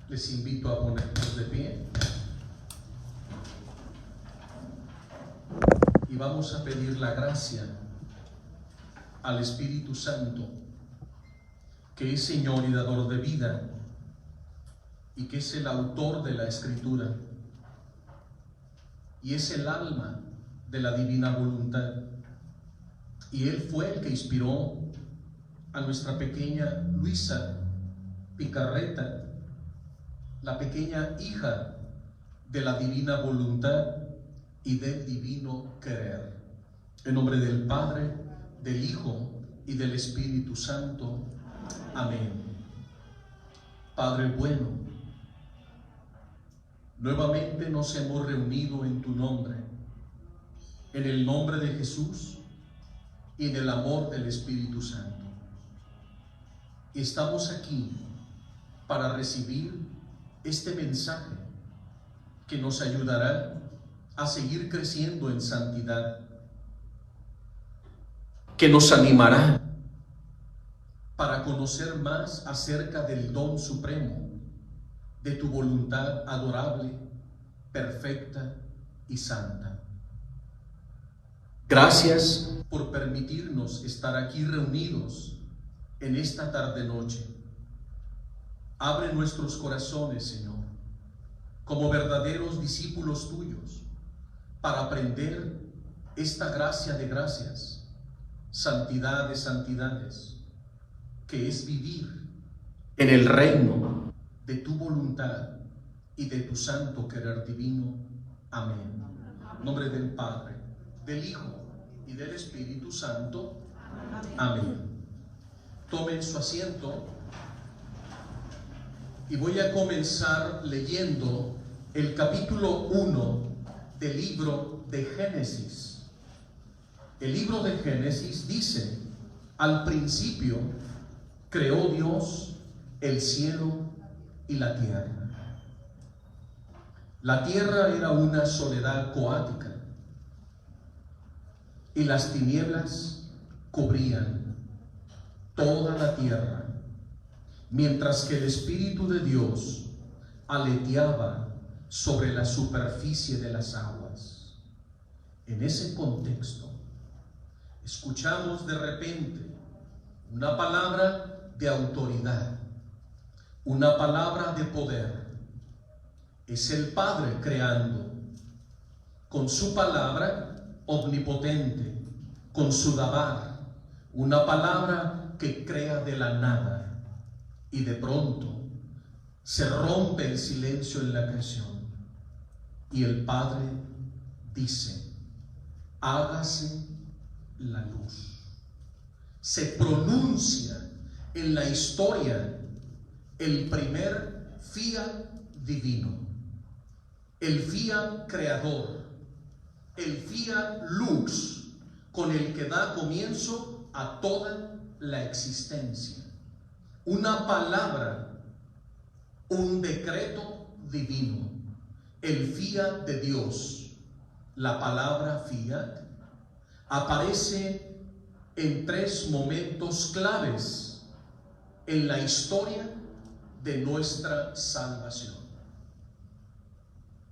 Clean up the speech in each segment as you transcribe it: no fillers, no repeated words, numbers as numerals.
Les invito a ponernos de pie y vamos a pedir la gracia al Espíritu Santo, que es Señor y dador de vida y que es el autor de la Escritura y es el alma de la divina voluntad. Y Él fue el que inspiró a nuestra pequeña Luisa Picarreta, la pequeña hija de la divina voluntad y del divino querer. En nombre del Padre, del Hijo y del Espíritu Santo. Amén. Padre bueno, nuevamente nos hemos reunido en tu nombre, en el nombre de Jesús y en el amor del Espíritu Santo. Y estamos aquí para recibir este mensaje que nos ayudará a seguir creciendo en santidad, que nos animará para conocer más acerca del don supremo de tu voluntad adorable, perfecta y santa. Gracias por permitirnos estar aquí reunidos en esta tarde-noche. Abre nuestros corazones, Señor, como verdaderos discípulos tuyos, para aprender esta gracia de gracias, santidad de santidades, que es vivir en el reino de tu voluntad y de tu santo querer divino. Amén. En nombre del Padre, del Hijo y del Espíritu Santo. Amén. Tomen su asiento y voy a comenzar leyendo el capítulo 1 del libro de Génesis. El libro de Génesis dice: al principio creó Dios el cielo y la tierra. La tierra era una soledad coática y las tinieblas cubrían toda la tierra, mientras que el Espíritu de Dios aleteaba sobre la superficie de las aguas. En ese contexto, escuchamos de repente una palabra de autoridad, una palabra de poder. Es el Padre creando, con su palabra omnipotente, con su dabar, una palabra que crea de la nada, y de pronto se rompe el silencio en la creación, y el Padre dice: hágase la luz. Se pronuncia en la historia el primer fiat divino, el fiat creador, el fiat lux, con el que da comienzo a toda la existencia. Una palabra, un decreto divino, el fiat de Dios. La palabra fiat aparece en tres momentos claves en la historia de nuestra salvación.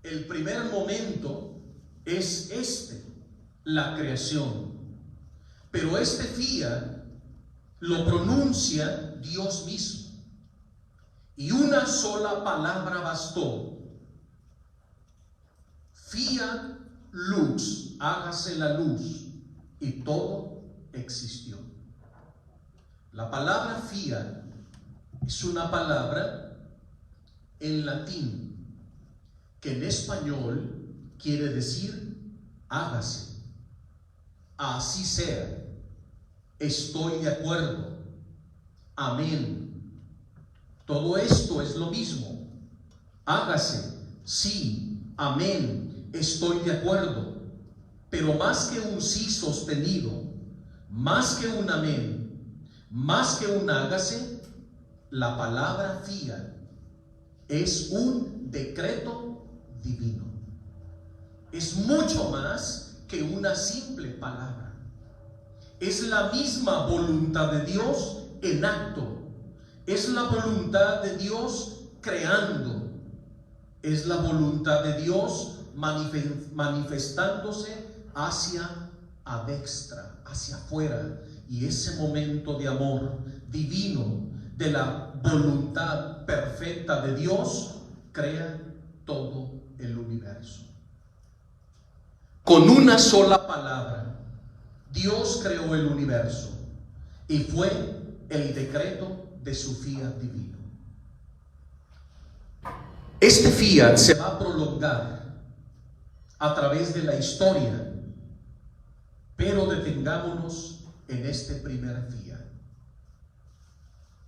El primer momento es la creación, pero este fiat lo pronuncia Dios mismo, y una sola palabra bastó: fiat lux, hágase la luz, y todo existió. La palabra fiat es una palabra en latín que en español quiere decir hágase, así sea, estoy de acuerdo, amén. Todo esto es lo mismo: hágase, sí, amén, estoy de acuerdo. Pero más que un sí sostenido, más que un amén, más que un hágase, la palabra fiat es un decreto divino. Es mucho más que una simple palabra. Es la misma voluntad de Dios en acto. Es la voluntad de Dios creando. Es la voluntad de Dios manifestándose hacia adextra, hacia afuera. Y ese momento de amor divino, de la voluntad perfecta de Dios, crea todo el universo. Con una sola palabra, Dios creó el universo y fue el decreto de su fiat divino. Este fiat se va a prolongar a través de la historia, pero detengámonos en este primer fiat.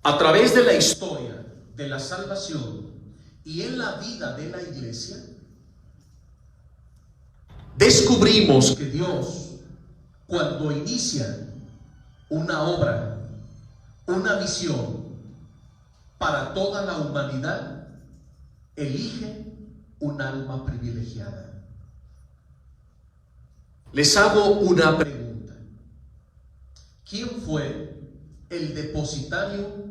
A través de la historia de la salvación y en la vida de la iglesia, descubrimos que Dios, cuando inicia una obra, una visión para toda la humanidad, elige un alma privilegiada. Les hago una pregunta. ¿Quién fue el depositario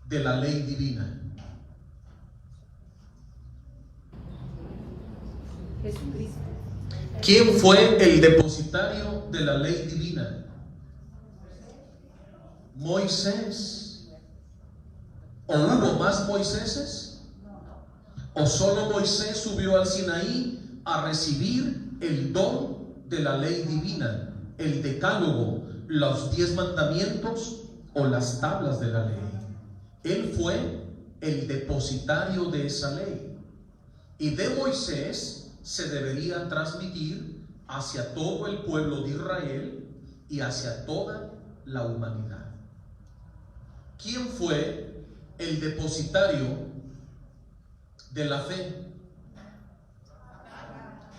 de la ley divina? Jesucristo. ¿Quién fue el depositario de la ley divina? Moisés. ¿O hubo más Moiséses? ¿O solo Moisés subió al Sinaí a recibir el don de la ley divina, el decálogo, los 10 mandamientos o las tablas de la ley? Él fue el depositario de esa ley. Y de Moisés se debería transmitir hacia todo el pueblo de Israel y hacia toda la humanidad. ¿Quién fue el depositario de la fe?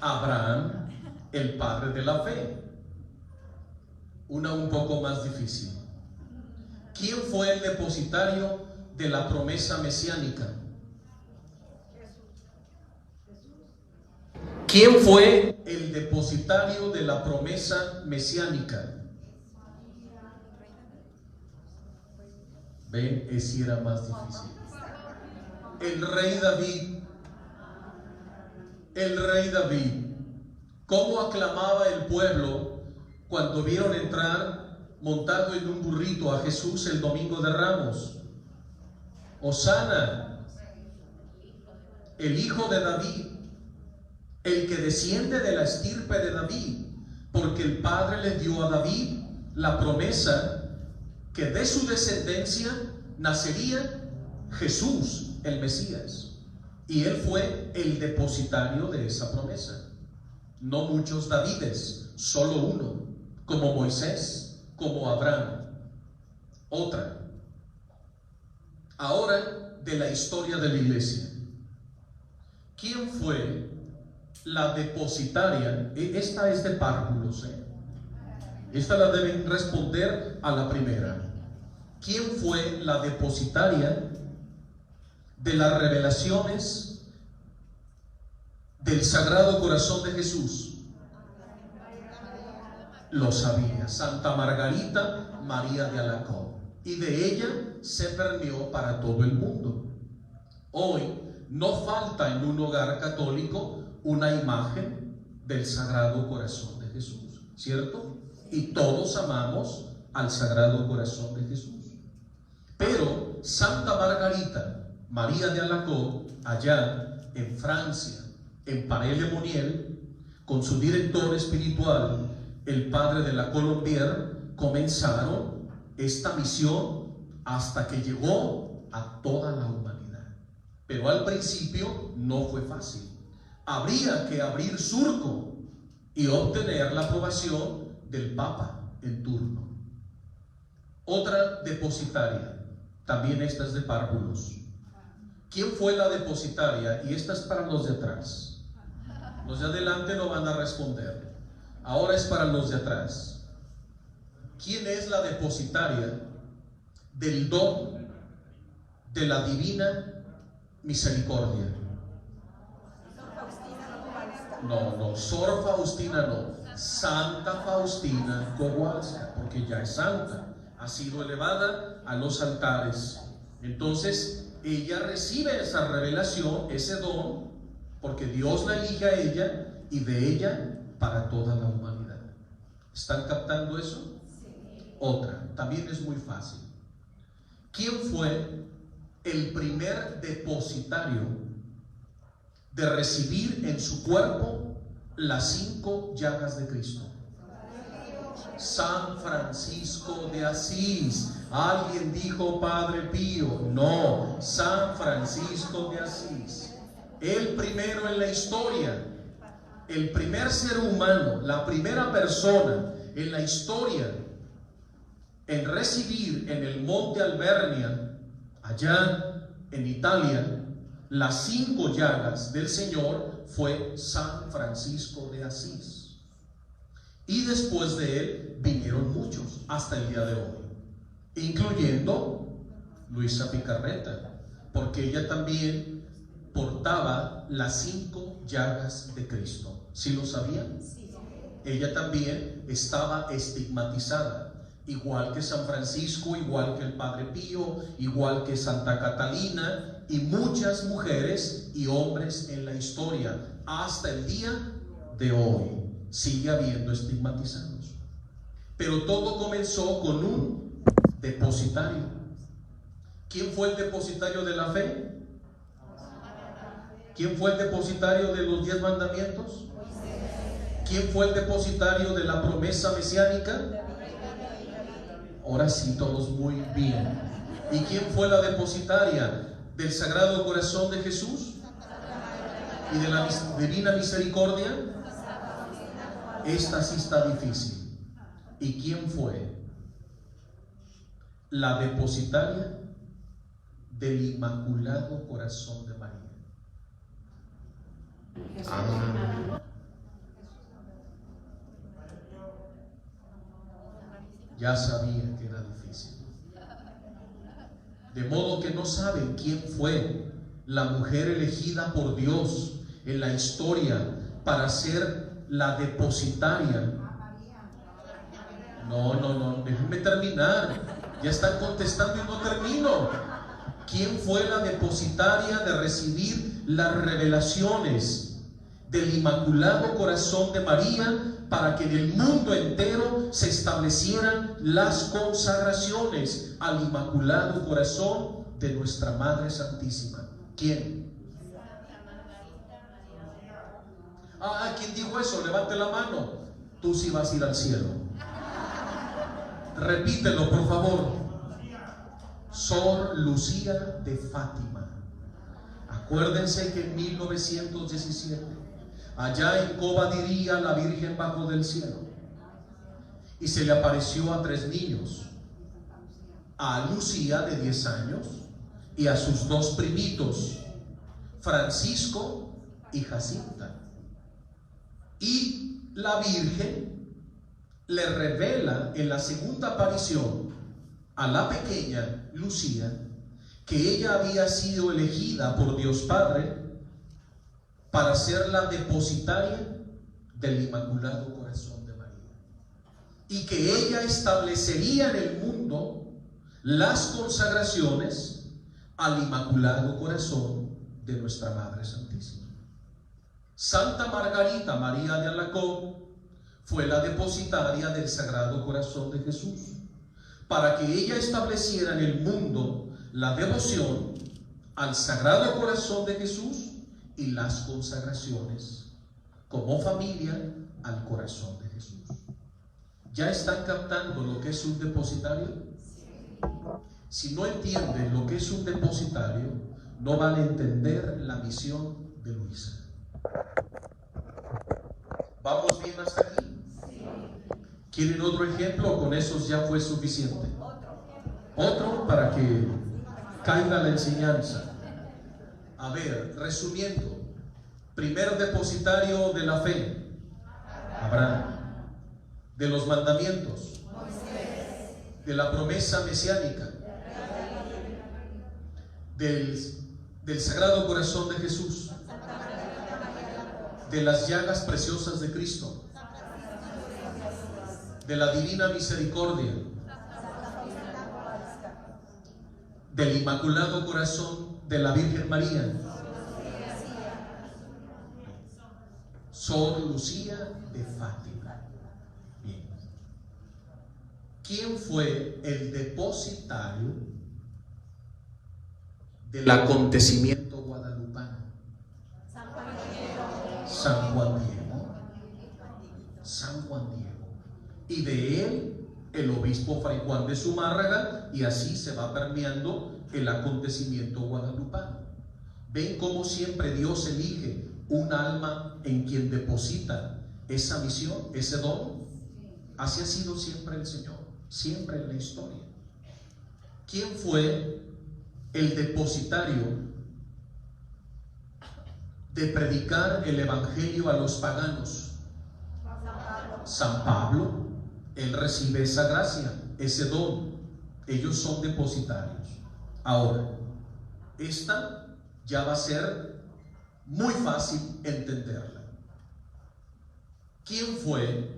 Abraham, el padre de la fe. Una un poco más difícil. ¿Quién fue el depositario de la promesa mesiánica? ¿Quién fue el depositario de la promesa mesiánica? Ven, ese era más difícil. El rey David. El rey David. ¿Cómo aclamaba el pueblo cuando vieron entrar montado en un burrito a Jesús el domingo de Ramos? Hosana, el hijo de David, el que desciende de la estirpe de David, porque el Padre le dio a David la promesa que de su descendencia nacería Jesús, el Mesías, y él fue el depositario de esa promesa. No muchos Davides, solo uno, como Moisés, como Abraham. Otra. Ahora, de la historia de la iglesia. ¿Quién fue la depositaria? Esta es de párvulos, Esta la deben responder a la primera. ¿Quién fue la depositaria de las revelaciones del Sagrado Corazón de Jesús? Lo sabía, Santa Margarita María de Alacoque, y de ella se permeó para todo el mundo. Hoy no falta en un hogar católico una imagen del Sagrado Corazón de Jesús, ¿cierto? Y todos amamos al Sagrado Corazón de Jesús. Pero Santa Margarita María de Alacoque, allá en Francia, en Paray-le-Monial, con su director espiritual, el padre de la Colombière, comenzaron esta misión hasta que llegó a toda la humanidad. Pero al principio no fue fácil. Habría que abrir surco y obtener la aprobación del Papa en turno. Otra depositaria, también esta es de párvulos. ¿Quién fue la depositaria? Y esta es para los de atrás. Los de adelante no van a responder. Ahora es para los de atrás. ¿Quién es la depositaria del don de la divina misericordia? No, Sor Faustina no. Santa Faustina Kowalska, porque ya es santa, ha sido elevada a los altares. Entonces, ella recibe esa revelación, ese don, porque Dios la elige a ella y de ella para toda la humanidad. ¿Están captando eso? Sí. Otra, también es muy fácil. ¿Quién fue el primer depositario de recibir en su cuerpo las 5 llagas de Cristo? San Francisco de Asís. Alguien dijo Padre Pío. No, San Francisco de Asís. El primero en la historia, el primer ser humano, la primera persona en la historia en recibir en el monte Albernia, allá en Italia, las 5 llagas del Señor, fue San Francisco de Asís. Y después de él vinieron muchos hasta el día de hoy, incluyendo Luisa Picarreta, porque ella también portaba las 5 llagas de Cristo. ¿Sí lo sabían? Sí. Ella también estaba estigmatizada, igual que San Francisco, igual que el Padre Pío, igual que Santa Catalina y muchas mujeres y hombres en la historia. Hasta el día de hoy sigue habiendo estigmatizados. Pero todo comenzó con un depositario. ¿Quién fue el depositario de la fe? ¿Quién fue el depositario de los 10 mandamientos? ¿Quién fue el depositario de la promesa mesiánica? Ahora sí, todos muy bien. ¿Y quién fue la depositaria del Sagrado Corazón de Jesús y de la Divina Misericordia? Esta sí está difícil. ¿Y quién fue la depositaria del Inmaculado Corazón de María? Ya sabía que era difícil. De modo que no saben quién fue la mujer elegida por Dios en la historia para ser la depositaria. No, déjenme terminar. Ya están contestando y no termino. ¿Quién fue la depositaria de recibir las revelaciones del Inmaculado Corazón de María para que en el mundo entero se establecieran las consagraciones al Inmaculado Corazón de nuestra Madre Santísima? ¿Quién? ¿Quién dijo eso? Levante la mano. Tú sí vas a ir al cielo. Repítelo, por favor. Sor Lucía de Fátima. Acuérdense que en 1917, allá en Cobadiría, la Virgen bajó del cielo y se le apareció a 3 niños: a Lucía de 10 años y a sus 2 primitos, Francisco y Jacinta. Y la Virgen le revela en la segunda aparición a la pequeña Lucía que ella había sido elegida por Dios Padre para ser la depositaria del Inmaculado Corazón de María, y que ella establecería en el mundo las consagraciones al Inmaculado Corazón de nuestra Madre Santísima. Santa Margarita María de Alacoque fue la depositaria del Sagrado Corazón de Jesús, para que ella estableciera en el mundo la devoción al Sagrado Corazón de Jesús y las consagraciones como familia al corazón de Jesús. ¿Ya están captando lo que es un depositario? Si no entienden lo que es un depositario, no van a entender la misión de Luisa. ¿Vamos bien hasta aquí? ¿Quieren otro ejemplo o con esos ya fue suficiente? Otro para que caiga la enseñanza. A ver, resumiendo: primer depositario de la fe, Abraham. De los mandamientos, de la promesa mesiánica, del Sagrado Corazón de Jesús, de las llagas preciosas de Cristo, de la Divina Misericordia, del Inmaculado Corazón de la Virgen María. Sor Lucía de Fátima. Bien. ¿Quién fue el depositario del acontecimiento guadalupano? San Juan Diego. San Juan Diego. Y de él el obispo Fray Juan de Zumárraga, y así se va permeando el acontecimiento guadalupano. Ven cómo siempre Dios elige un alma en quien deposita esa misión, ese don. Así ha sido siempre el Señor, siempre en la historia. ¿Quién fue el depositario de predicar el evangelio a los paganos? San Pablo. Él recibe esa gracia, ese don. Ellos son depositarios. Ahora, esta ya va a ser muy fácil entenderla. ¿Quién fue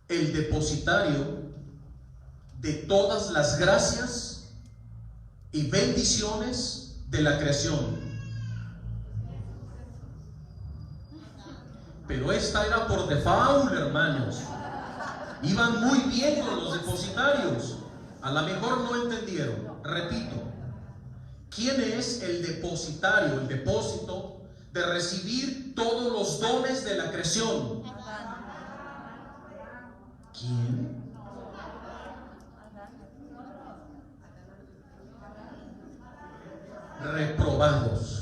el depositario de todas las gracias y bendiciones de la creación? Pero esta era por default, hermanos. Iban muy bien con los depositarios. A lo mejor no entendieron. Repito, ¿quién es el depositario, el depósito de recibir todos los dones de la creación? ¿Quién? Reprobados.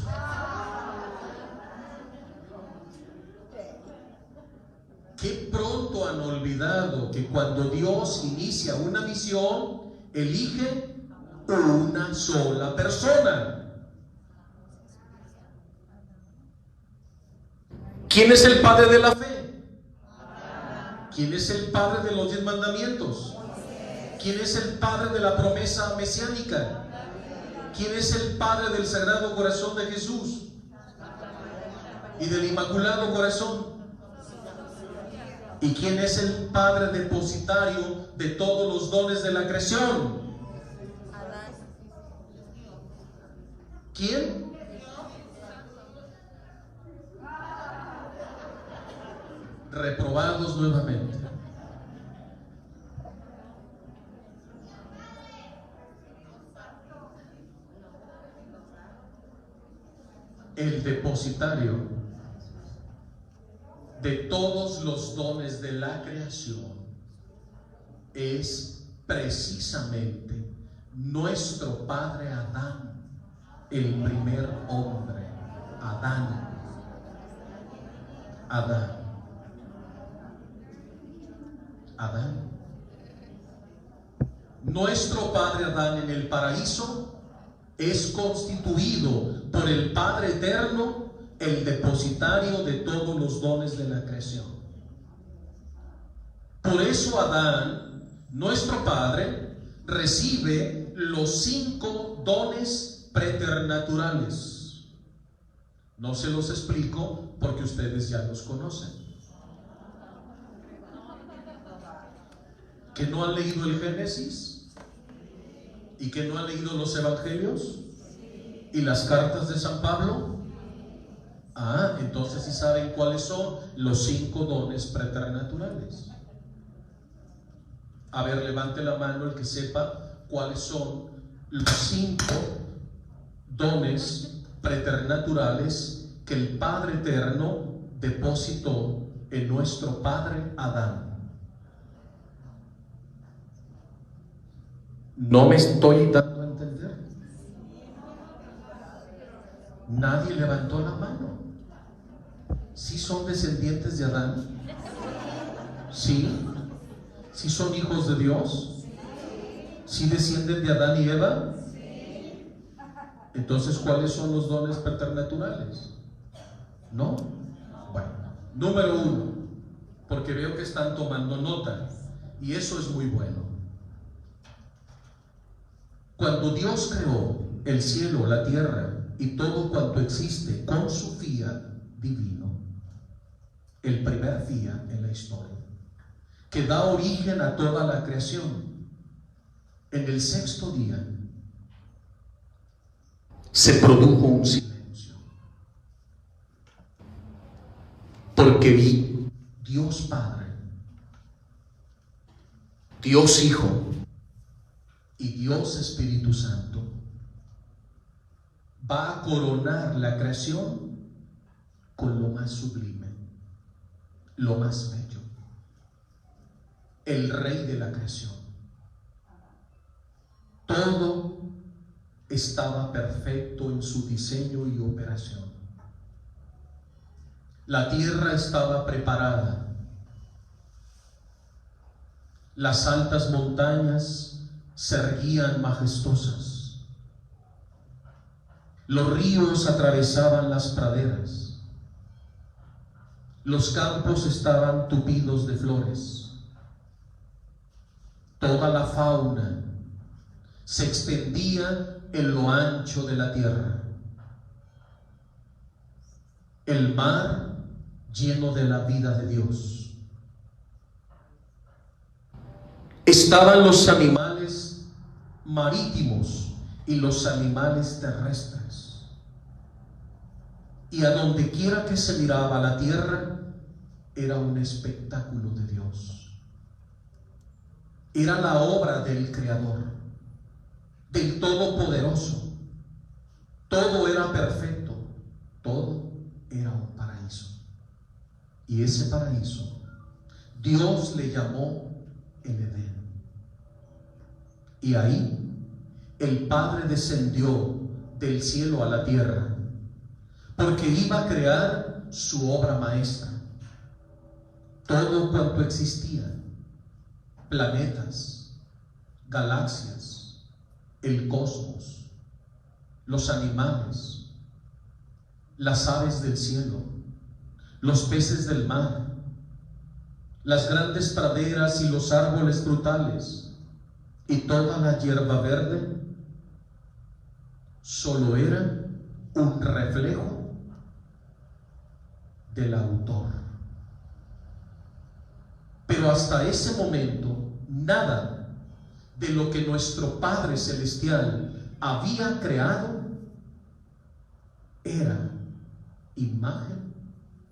Qué pronto han olvidado que cuando Dios inicia una misión, elige una sola persona. ¿Quién es el padre de la fe? ¿Quién es el padre de los 10 mandamientos? ¿Quién es el padre de la promesa mesiánica? ¿Quién es el padre del Sagrado Corazón de Jesús y del Inmaculado Corazón? ¿Y quién es el padre depositario de todos los dones de la creación? ¿Quién? Reprobados nuevamente. El depositario de todos los dones de la creación es precisamente nuestro padre Adán, el primer hombre. Adán. Nuestro padre Adán en el paraíso es constituido por el Padre Eterno, el depositario de todos los dones de la creación. Por eso Adán, nuestro Padre, recibe los 5 dones preternaturales. No se los explico porque ustedes ya los conocen. ¿Que no han leído el Génesis? ¿Y que no han leído los Evangelios? ¿Y las cartas de San Pablo? Entonces sí saben cuáles son los 5 dones preternaturales. A ver, levante la mano el que sepa cuáles son los 5 dones preternaturales que el Padre Eterno depositó en nuestro Padre Adán. ¿No me estoy dando a entender? Nadie levantó la mano. ¿Sí son descendientes de Adán? ¿Sí? ¿Sí son hijos de Dios? ¿Sí descienden de Adán y Eva? Entonces, ¿cuáles son los dones preternaturales? ¿No? Bueno, número 1, porque veo que están tomando nota, y eso es muy bueno. Cuando Dios creó el cielo, la tierra y todo cuanto existe con su fiat divino, el primer fiat en la historia, que da origen a toda la creación, en el 6º día se produjo un silencio, porque vi Dios Padre, Dios Hijo y Dios Espíritu Santo va a coronar la creación con lo más sublime, lo más bello, el Rey de la creación. Todo estaba perfecto en su diseño y operación. La tierra estaba preparada. Las altas montañas se erguían majestuosas. Los ríos atravesaban las praderas. Los campos estaban tupidos de flores. Toda la fauna se extendía en lo ancho de la tierra. El mar lleno de la vida de Dios. Estaban los animales marítimos y los animales terrestres. Y a donde quiera que se miraba la tierra, era un espectáculo de Dios. Era la obra del Creador, del Todopoderoso. Todo era perfecto, todo era un paraíso. Y ese paraíso Dios le llamó el Edén. Y ahí el Padre descendió del cielo a la tierra, porque iba a crear su obra maestra. Todo cuanto existía, planetas, galaxias, el cosmos, los animales, las aves del cielo, los peces del mar, las grandes praderas y los árboles frutales y toda la hierba verde, solo era un reflejo del autor. Pero hasta ese momento, nada de lo que nuestro Padre Celestial había creado era imagen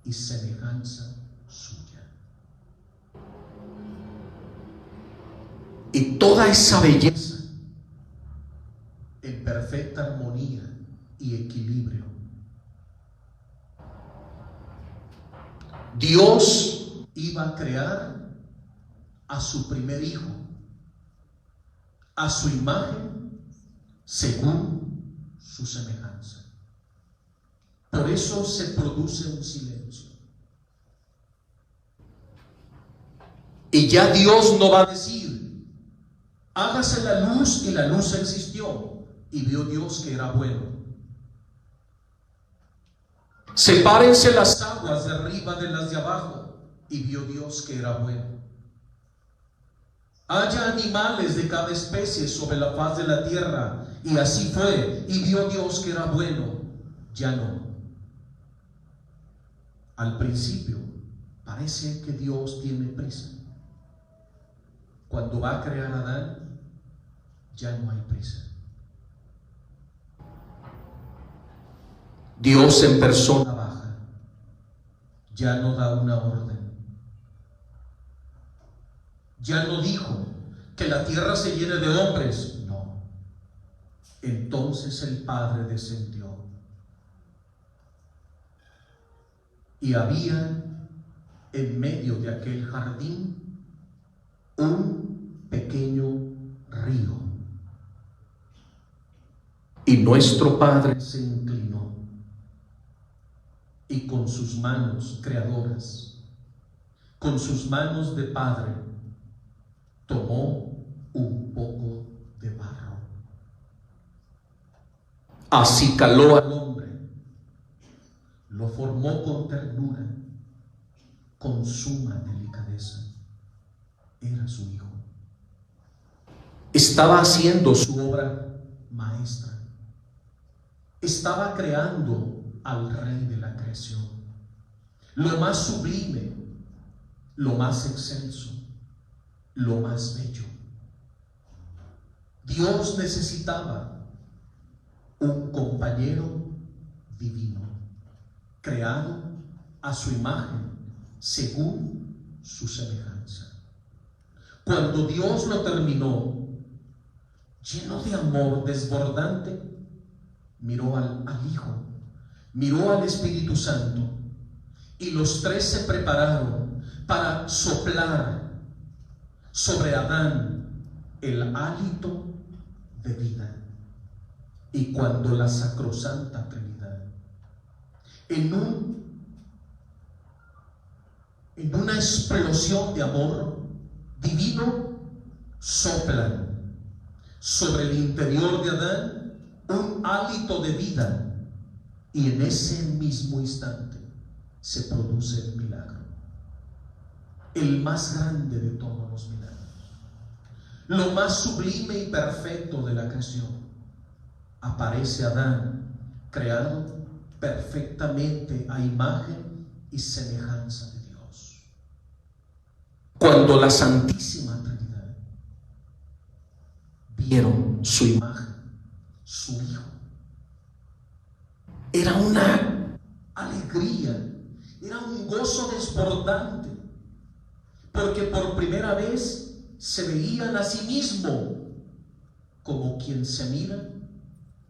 y semejanza suya. Y toda esa belleza en perfecta armonía y equilibrio. Dios iba a crear a su primer hijo, a su imagen, según su semejanza. Por eso se produce un silencio. Y ya Dios no va a decir, hágase la luz, y la luz existió, y vio Dios que era bueno. Sepárense las aguas de arriba de las de abajo, y vio Dios que era bueno. Haya animales de cada especie sobre la faz de la tierra, y así fue, y vio Dios que era bueno. Ya no. Al principio parece que Dios tiene prisa. Cuando va a crear a Adán, ya no hay prisa. Dios en persona baja, ya no da una orden. Ya no dijo que la tierra se llene de hombres, no. Entonces el Padre descendió. Y había en medio de aquel jardín un pequeño río. Y nuestro Padre se inclinó y con sus manos creadoras, con sus manos de Padre, tomó un poco de barro. Acicaló al hombre, lo formó con ternura, con suma delicadeza. Era su hijo. Estaba haciendo su obra maestra. Estaba creando al Rey de la creación, lo más sublime, lo más excelso, lo más bello. Dios necesitaba un compañero compañero divino, creado a su imagen, según su semejanza. Cuando Dios lo terminó, lleno de amor desbordante, miró al Hijo, miró al Espíritu Santo, y los tres se prepararon para soplar sobre Adán el hálito de vida. Y cuando la sacrosanta Trinidad, en una explosión de amor divino, soplan sobre el interior de Adán un hálito de vida, y en ese mismo instante se produce el milagro, el más grande de todos los milagros, lo más sublime y perfecto de la creación. Aparece Adán, creado perfectamente a imagen y semejanza de Dios. Cuando la Santísima Trinidad vieron su imagen, su Hijo, era una alegría, era un gozo desbordante, porque por primera vez se veían a sí mismo como quien se mira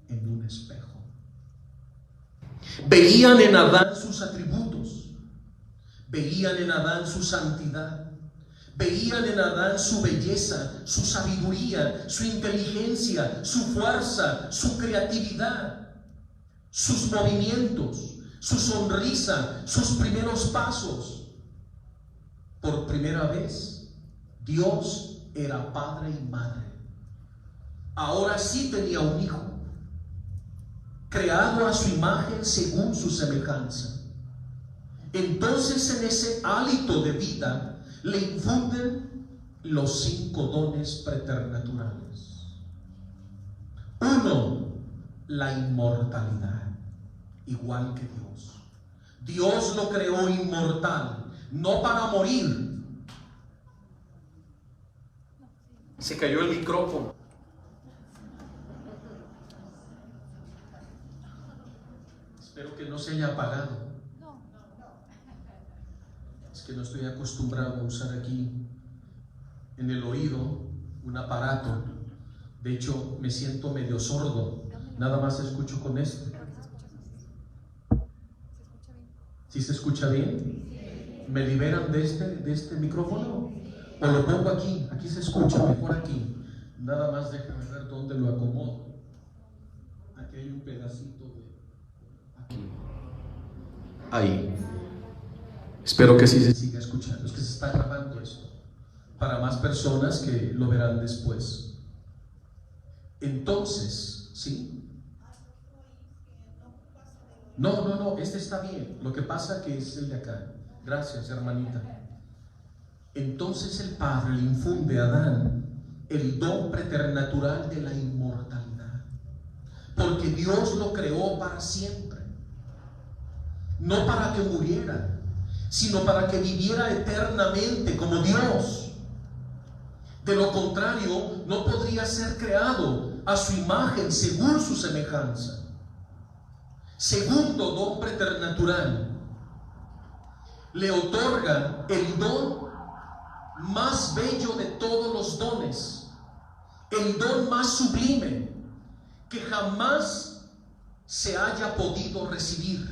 en un espejo. Veían en Adán sus atributos, veían en Adán su santidad, veían en Adán su belleza, su sabiduría, su inteligencia, su fuerza, su creatividad, sus movimientos, su sonrisa, sus primeros pasos. Por primera vez, Dios era padre y madre. Ahora sí tenía un hijo, creado a su imagen según su semejanza. Entonces, en ese hálito de vida le infunden los 5 dones preternaturales. 1, la inmortalidad, igual que Dios. Dios lo creó inmortal, no para morir. Se cayó el micrófono. Espero que no se haya apagado. Es que no estoy acostumbrado a usar aquí en el oído un aparato. De hecho, me siento medio sordo. Nada más escucho con este. ¿Sí se escucha bien? ¿Me liberan de este micrófono? ¿O lo pongo aquí? Aquí se escucha mejor aquí. Nada más déjame ver dónde lo acomodo. Aquí hay un pedacito de... Aquí. Ahí. Espero que sí se siga escuchando. Es que se está grabando esto para más personas que lo verán después. Entonces, ¿sí? No, este está bien. Lo que pasa que es el de acá. Gracias, hermanita. Entonces el Padre le infunde a Adán el don preternatural de la inmortalidad, porque Dios lo creó para siempre, no para que muriera, sino para que viviera eternamente como Dios. De lo contrario, no podría ser creado a su imagen según su semejanza. Segundo don preternatural, le otorga el don más bello de todos los dones, el don más sublime que jamás se haya podido recibir.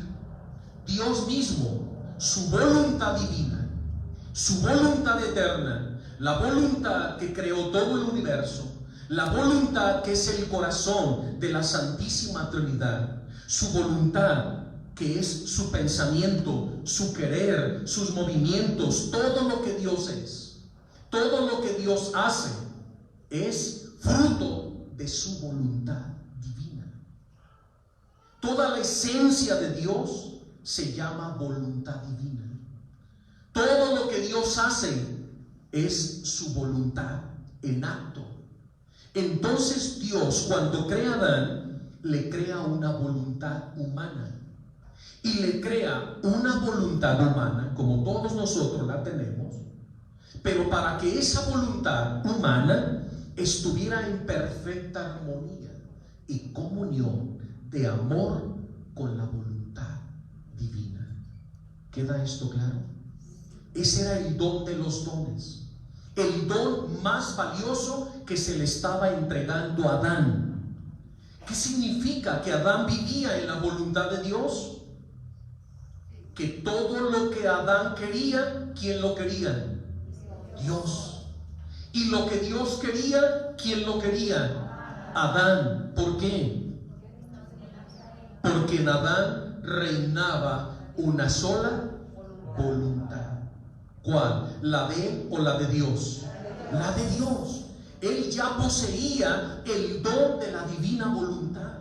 Dios mismo, su voluntad divina, su voluntad eterna, la voluntad que creó todo el universo, la voluntad que es el corazón de la Santísima Trinidad, su voluntad que es su pensamiento, su querer, sus movimientos, todo lo que Dios es, todo lo que Dios hace es fruto de su voluntad divina. Toda la esencia de Dios se llama voluntad divina. Todo lo que Dios hace es su voluntad en acto. Entonces Dios, cuando crea a Adán, le crea una voluntad humana. Y le crea una voluntad humana, como todos nosotros la tenemos, pero para que esa voluntad humana estuviera en perfecta armonía y comunión de amor con la voluntad divina. ¿Queda esto claro? Ese era el don de los dones, el don más valioso que se le estaba entregando a Adán. ¿Qué significa? Que Adán vivía en la voluntad de Dios. Que todo lo que Adán quería, ¿quién lo quería? Dios. Y lo que Dios quería, ¿quién lo quería? Adán. ¿Por qué? Porque en Adán reinaba una sola voluntad. ¿Cuál? ¿La de él o la de Dios? La de Dios. Él ya poseía el don de la divina voluntad.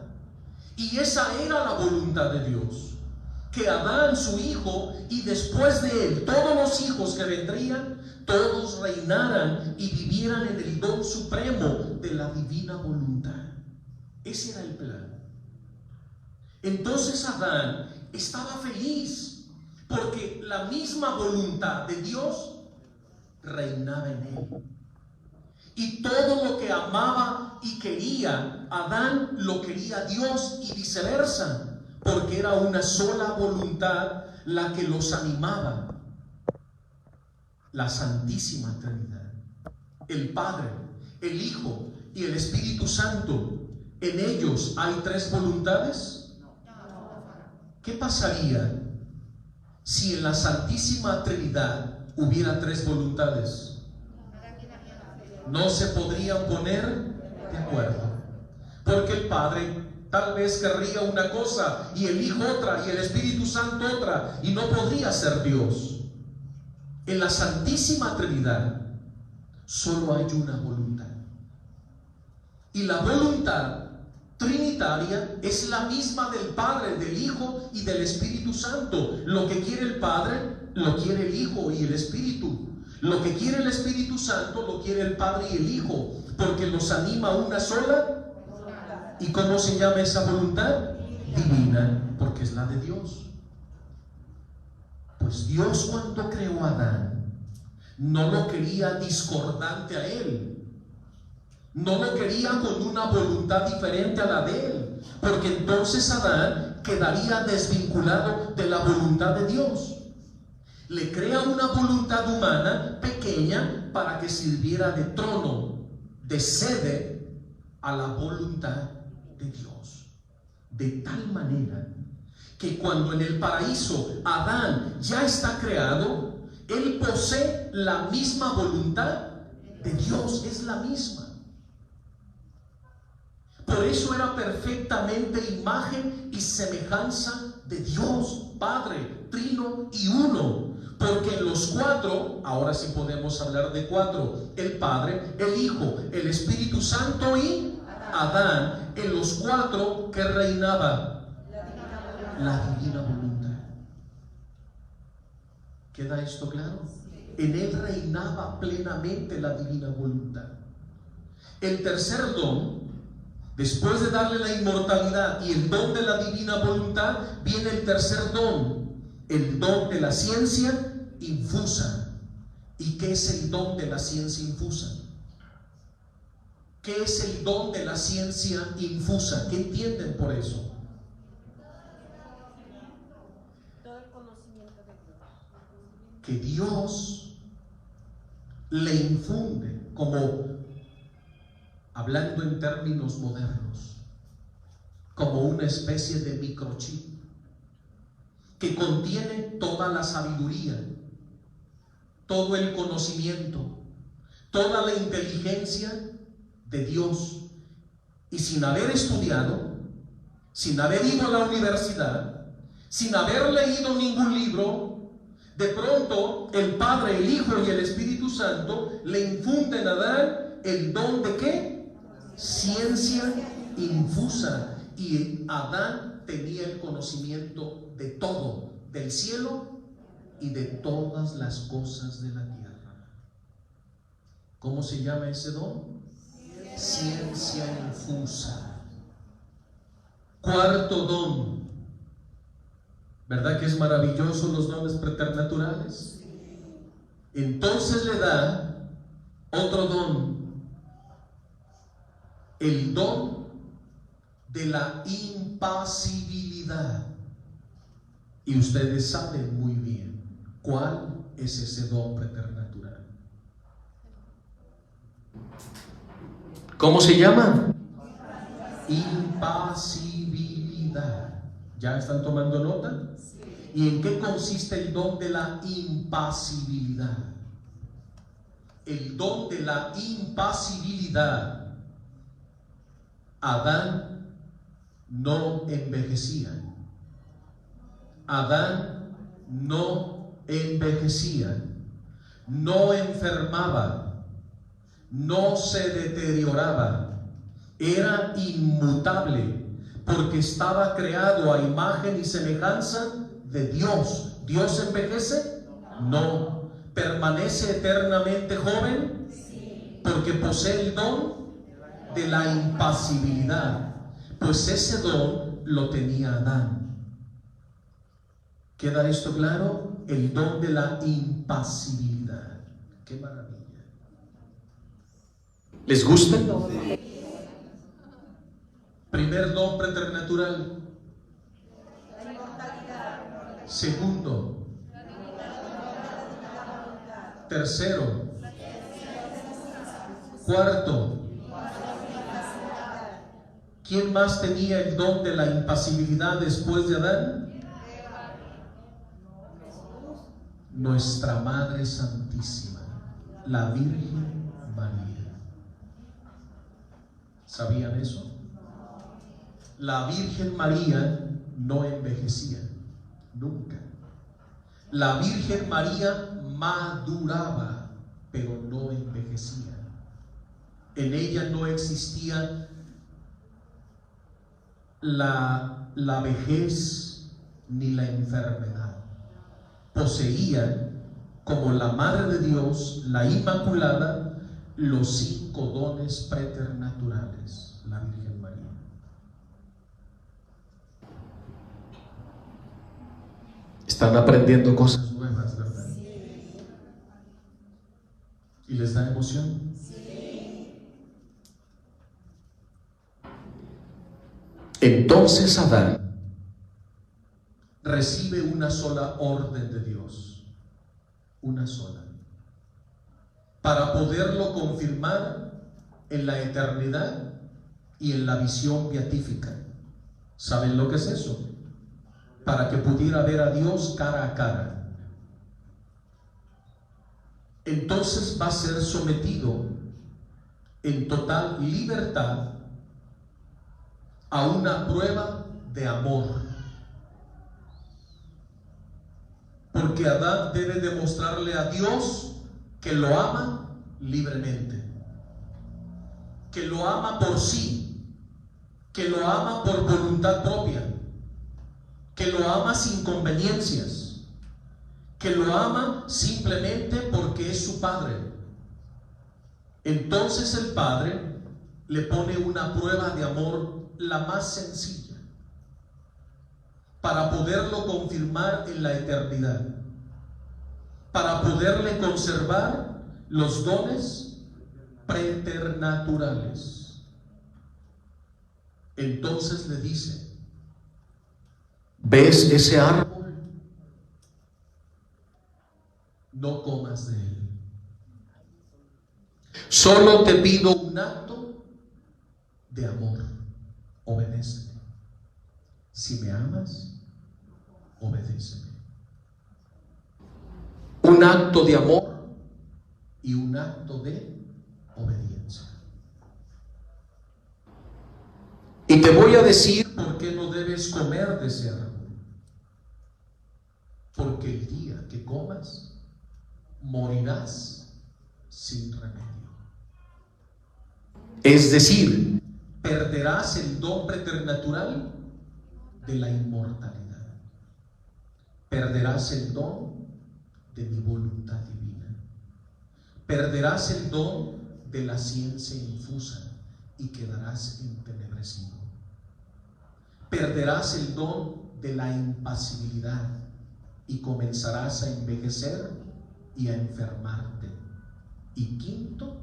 Y esa era la voluntad de Dios. Que Adán, su hijo, y después de él, todos los hijos que vendrían, todos reinaran y vivieran en el don supremo de la divina voluntad. Ese era el plan. Entonces Adán estaba feliz porque la misma voluntad de Dios reinaba en él. Y todo lo que amaba y quería Adán, lo quería Dios, y viceversa. Porque era una sola voluntad la que los animaba. La Santísima Trinidad, el Padre, el Hijo y el Espíritu Santo. ¿En ellos hay tres voluntades? ¿Qué pasaría si en la Santísima Trinidad hubiera tres voluntades? No se podrían poner de acuerdo. Porque el Padre tal vez querría una cosa y el Hijo otra y el Espíritu Santo otra, y no podría ser Dios. En la Santísima Trinidad solo hay una voluntad, y la voluntad trinitaria es la misma del Padre, del Hijo y del Espíritu Santo. Lo que quiere el Padre lo quiere el Hijo y el Espíritu. Lo que quiere el Espíritu Santo lo quiere el Padre y el Hijo, porque los anima a una sola. ¿Y cómo se llama esa voluntad? Divina, porque es la de Dios. Pues Dios, cuando creó a Adán, no lo quería discordante a él, no lo quería con una voluntad diferente a la de él, porque entonces Adán quedaría desvinculado de la voluntad de Dios. Le crea una voluntad humana pequeña para que sirviera de trono, de sede a la voluntad de Dios. De tal manera que cuando en el paraíso Adán ya está creado, él posee la misma voluntad de Dios, es la misma. Por eso era perfectamente imagen y semejanza de Dios, Padre, Trino y Uno. Porque en los cuatro, ahora sí podemos hablar de cuatro: el Padre, el Hijo, el Espíritu Santo y Adán. En los cuatro, ¿qué reinaba? La divina voluntad. ¿Queda esto claro? En él reinaba plenamente la divina voluntad. El tercer don, después de darle la inmortalidad y el don de la divina voluntad, viene el tercer don, el don de la ciencia infusa. ¿Y qué es el don de la ciencia infusa? ¿Qué es el don de la ciencia infusa? ¿Qué entienden por eso? Todo el conocimiento de Dios. Que Dios le infunde, como hablando en términos modernos, como una especie de microchip que contiene toda la sabiduría, todo el conocimiento, toda la inteligencia de Dios. Y sin haber estudiado, sin haber ido a la universidad, sin haber leído ningún libro, de pronto el Padre, el Hijo y el Espíritu Santo le infunden a Adán el don de ¿qué? Ciencia infusa. Y Adán tenía el conocimiento de todo, del cielo y de todas las cosas de la tierra. ¿Cómo se llama ese don? Ciencia infusa. Cuarto don. ¿Verdad que es maravilloso los dones preternaturales? Entonces le da otro don, el don de la impasibilidad. Y ustedes saben muy bien cuál es ese don preternatural. ¿Cómo se llama? Impasibilidad. ¿Ya están tomando nota? ¿Y en qué consiste el don de la impasibilidad? El don de la impasibilidad. Adán no envejecía. Adán no envejecía, no enfermaba, no se deterioraba, era inmutable, porque estaba creado a imagen y semejanza de Dios. ¿Dios envejece? No. ¿Permanece eternamente joven? Porque posee el don de la impasibilidad. Pues ese don lo tenía Adán. ¿Queda esto claro? El don de la impasibilidad. ¡Qué maravilla! ¿Les gusta? Primer don preternatural. Segundo. Tercero. Cuarto. ¿Quién más tenía el don de la impasibilidad después de Adán? Nuestra Madre Santísima, la Virgen María. ¿Sabían eso? La Virgen María no envejecía, nunca. La Virgen María maduraba, pero no envejecía. En ella no existía la vejez ni la enfermedad. Poseía, como la Madre de Dios, la Inmaculada, los 5 dones preternaturales, la Virgen María. Están aprendiendo cosas nuevas, ¿verdad? Sí. ¿Y les da emoción? Sí. Entonces Adán recibe una sola orden de Dios, una sola, para poderlo confirmar en la eternidad y en la visión beatífica. ¿Saben lo que es eso? Para que pudiera ver a Dios cara a cara. Entonces va a ser sometido en total libertad a una prueba de amor. Porque Adán debe demostrarle a Dios que lo ama libremente, que lo ama por sí, que lo ama por voluntad propia, que lo ama sin conveniencias, que lo ama simplemente porque es su Padre. Entonces el Padre le pone una prueba de amor, la más sencilla, para poderlo confirmar en la eternidad, para poderle conservar los dones preternaturales. Entonces le dice: ¿ves ese árbol? No comas de él. Solo te pido un acto de amor. Obedéceme. Si me amas, obedéceme. Un acto de amor y un acto de obediencia. Y te voy a decir por qué no debes comer de ese árbol. Porque el día que comas, morirás sin remedio. Es decir, perderás el don preternatural de la inmortalidad. Perderás el don de mi voluntad divina. Perderás el don de la ciencia infusa y quedarás entenebrecido. Perderás el don de la impasibilidad y comenzarás a envejecer y a enfermarte. Y quinto,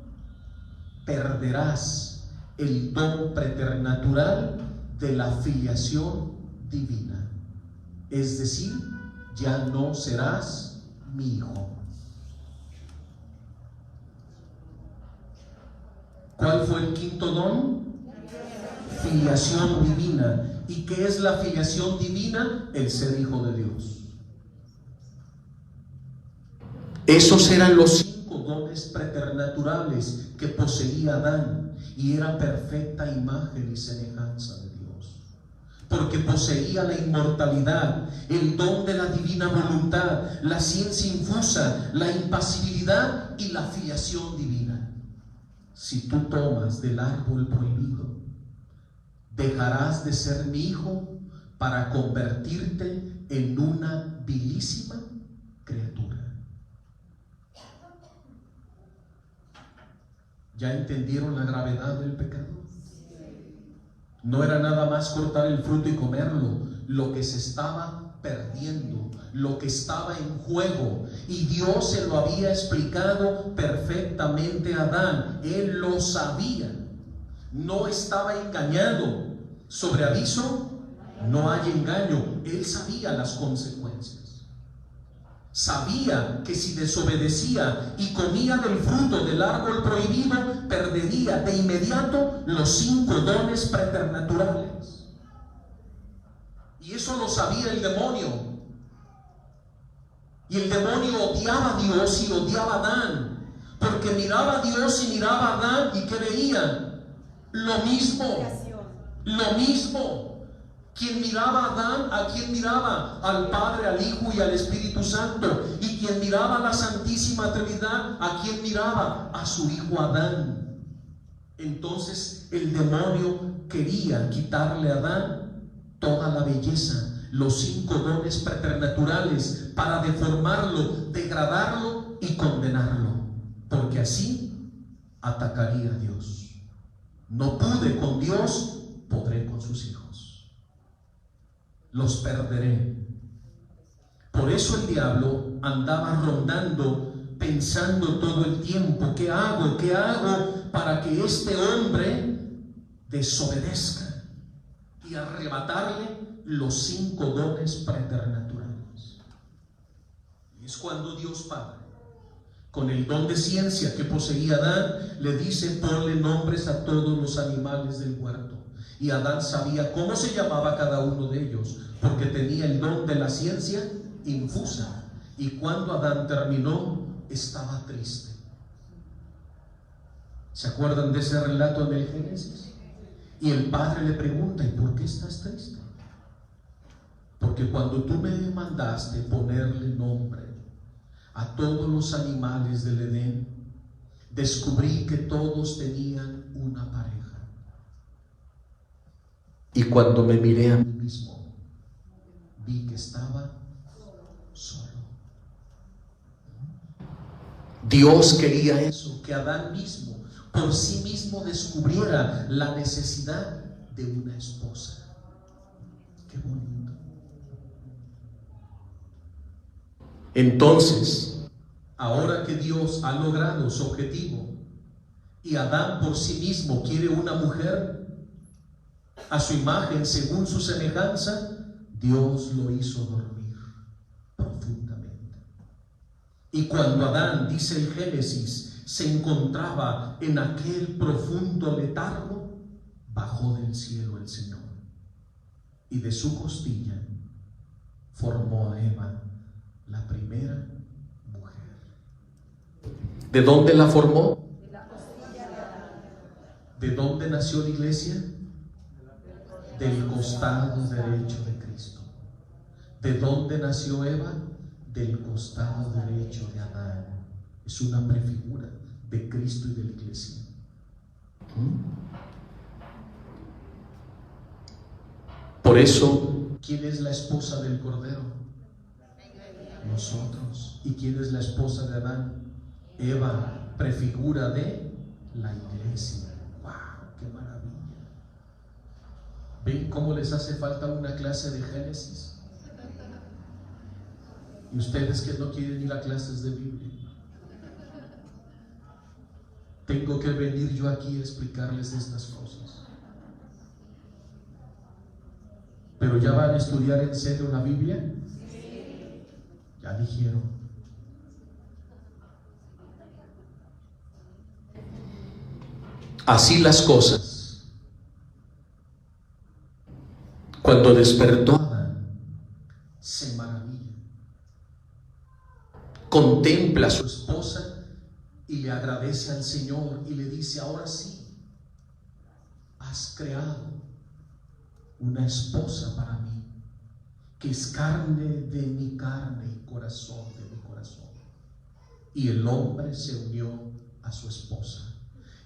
perderás el don preternatural de la filiación divina. Es decir, ya no serás mi hijo. ¿Cuál fue el quinto don? Filiación divina. ¿Y qué es la filiación divina? El ser hijo de Dios. Esos eran los 5 dones preternaturales que poseía Adán, y era perfecta imagen y semejanza de Dios, porque poseía la inmortalidad, el don de la divina voluntad, la ciencia infusa, la impasibilidad y la filiación divina. Si tú tomas del árbol prohibido, dejarás de ser mi hijo para convertirte en una vilísima criatura. ¿Ya entendieron la gravedad del pecado? No era nada más cortar el fruto y comerlo, lo que se estaba perdiendo, lo que estaba en juego, y Dios se lo había explicado perfectamente a Adán. Él lo sabía, no estaba engañado. Sobre aviso no hay engaño. Él sabía las consecuencias. Sabía que si desobedecía y comía del fruto del árbol prohibido, perdería de inmediato los 5 dones preternaturales. Y eso lo sabía el demonio. Y el demonio odiaba a Dios y odiaba a Adán, porque miraba a Dios y miraba a Adán, y ¿qué veía? Lo mismo. Lo mismo. Quien miraba a Adán, ¿a quién miraba? Al Padre, al Hijo y al Espíritu Santo. Y quien miraba a la Santísima Trinidad, ¿a quién miraba? A su hijo Adán. Entonces el demonio quería quitarle a Adán toda la belleza, los 5 dones preternaturales, para deformarlo, degradarlo y condenarlo, porque así atacaría a Dios. No pude con Dios, podré con sus hijos. Los perderé. Por eso el diablo andaba rondando, pensando todo el tiempo: ¿qué hago? ¿Qué hago para que este hombre desobedezca y arrebatarle los 5 dones preternaturales? Y es cuando Dios Padre, con el don de ciencia que poseía Adán, le dice: ponle nombres a todos los animales del huerto. Y Adán sabía cómo se llamaba cada uno de ellos, porque tenía el don de la ciencia infusa. Y cuando Adán terminó, estaba triste. ¿Se acuerdan de ese relato en el Génesis? Y el padre le pregunta: ¿y por qué estás triste? Porque cuando tú me mandaste ponerle nombre a todos los animales del Edén, descubrí que todos tenían una pareja. Y cuando me miré a mí mismo, vi que estaba solo. Dios quería eso, que Adán mismo, por sí mismo, descubriera la necesidad de una esposa. Qué bonito. Entonces, ahora que Dios ha logrado su objetivo y Adán por sí mismo quiere una mujer a su imagen, según su semejanza, Dios lo hizo dormir profundamente. Y cuando Adán, dice el Génesis, se encontraba en aquel profundo letargo, bajó del cielo el Señor, y de su costilla formó a Eva, la primera mujer. ¿De dónde la formó? De la costilla de Adán. ¿De dónde nació la iglesia? Del costado derecho de Cristo. ¿De dónde nació Eva? Del costado derecho de Adán. Es una prefigura de Cristo y de la iglesia. Por eso, ¿quién es la esposa del Cordero? Nosotros. ¿Y quién es la esposa de Adán? Eva, prefigura de la iglesia. ¡Wow! ¡Qué maravilla! ¿Ven cómo les hace falta una clase de Génesis? Y ustedes que no quieren ir a clases de Biblia, tengo que venir yo aquí a explicarles estas cosas. ¿Pero ya van a estudiar en serio la Biblia? Sí. Ya dijeron. Así las cosas. Cuando despertó Adán, se maravilla. Contempla a su esposa y le agradece al Señor y le dice: ahora sí, has creado una esposa para mí, que es carne de mi carne y corazón de mi corazón. Y el hombre se unió a su esposa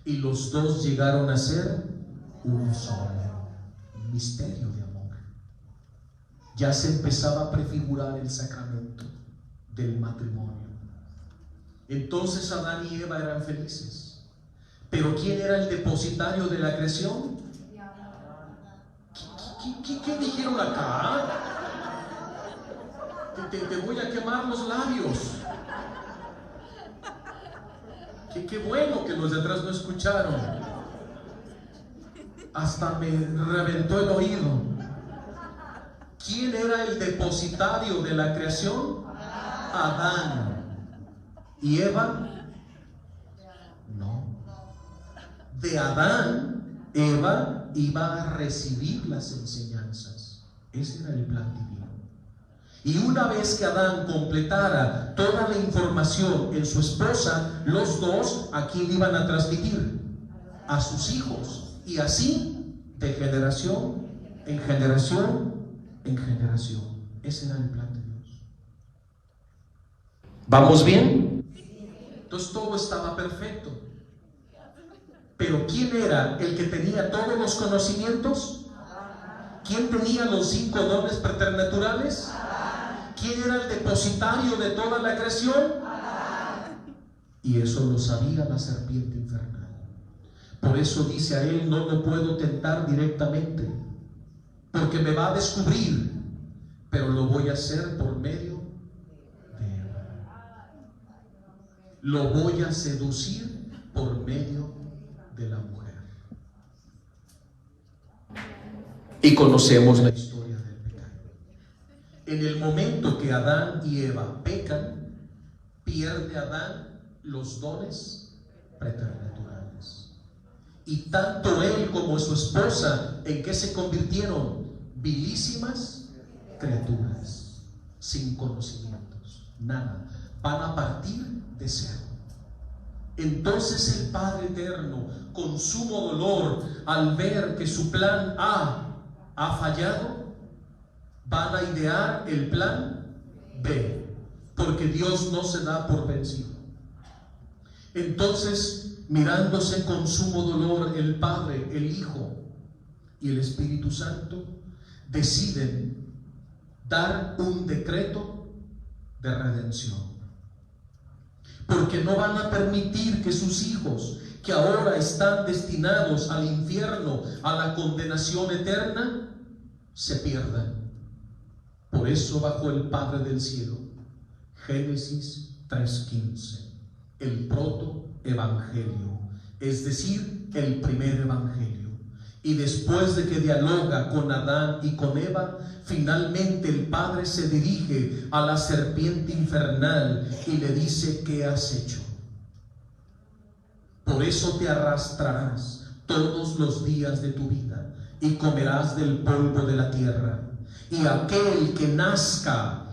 y los dos llegaron a ser uno solo. Un misterio de amor. Ya se empezaba a prefigurar el sacramento del matrimonio. Entonces Adán y Eva eran felices. Pero ¿quién era el depositario de la creación? ¿Qué dijeron acá? Te voy a quemar los labios. Qué bueno que los de atrás no escucharon. Hasta me reventó el oído. ¿Quién era el depositario de la creación? Adán. ¿Y Eva? No. De Adán, Eva iba a recibir las enseñanzas. Ese era el plan divino. Y una vez que Adán completara toda la información en su esposa, los dos ¿a quién iban a transmitir? A sus hijos. Y así, de generación en generación en generación. Ese era el plan de Dios. ¿Vamos bien? Entonces todo estaba perfecto. Pero ¿quién era el que tenía todos los conocimientos? ¿Quién tenía los 5 dones preternaturales? ¿Quién era el depositario de toda la creación? Y eso lo sabía la serpiente infernal. Por eso dice a él: no lo puedo tentar directamente, porque me va a descubrir, pero lo voy a hacer por medio de Eva. Lo voy a seducir por medio de la mujer. Y conocemos la historia del pecado. En el momento que Adán y Eva pecan, pierde Adán los dones preternaturales. Y tanto él como su esposa, ¿en qué se convirtieron? Vilísimas criaturas, sin conocimientos, nada. Van a partir de cero. Entonces el Padre Eterno, con sumo dolor, al ver que su plan A ha fallado, van a idear el plan B, porque Dios no se da por vencido. Entonces, mirándose con sumo dolor, el Padre, el Hijo y el Espíritu Santo deciden dar un decreto de redención, porque no van a permitir que sus hijos, que ahora están destinados al infierno, a la condenación eterna, se pierdan. Por eso bajó el Padre del cielo, Génesis 3:15, el protoevangelio, es decir, el primer evangelio. Y después de que dialoga con Adán y con Eva, finalmente el Padre se dirige a la serpiente infernal y le dice: ¿qué has hecho? Por eso te arrastrarás todos los días de tu vida y comerás del polvo de la tierra. Y aquel que nazca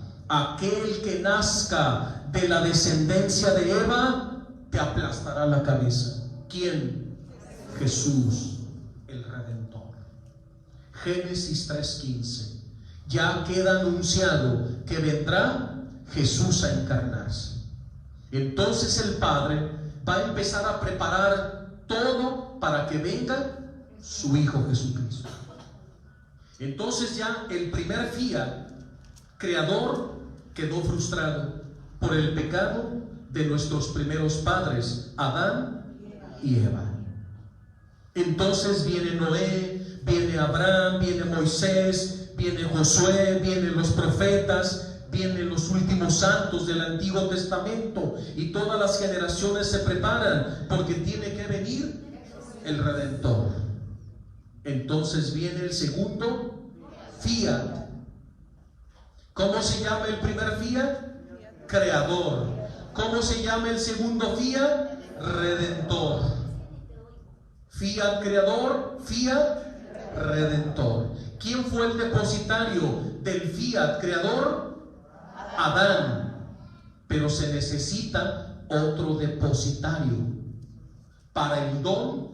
de la descendencia de Eva, te aplastará la cabeza. ¿Quién? Jesús, el Redentor. Génesis 3:15. Ya queda anunciado que vendrá Jesús a encarnarse. Entonces el Padre va a empezar a preparar todo para que venga su Hijo Jesucristo. Entonces ya el primer fiat creador quedó frustrado por el pecado de nuestros primeros padres, Adán y Eva. Entonces viene Noé, viene Abraham, viene Moisés, viene Josué, vienen los profetas, vienen los últimos santos del Antiguo Testamento, y todas las generaciones se preparan porque tiene que venir el Redentor. Entonces viene el segundo Fiat. ¿Cómo se llama el primer fiat? Creador. ¿Cómo se llama el segundo fiat? Redentor. Fiat creador, fiat redentor. ¿Quién fue el depositario del fiat creador? Adán. Pero se necesita otro depositario para el don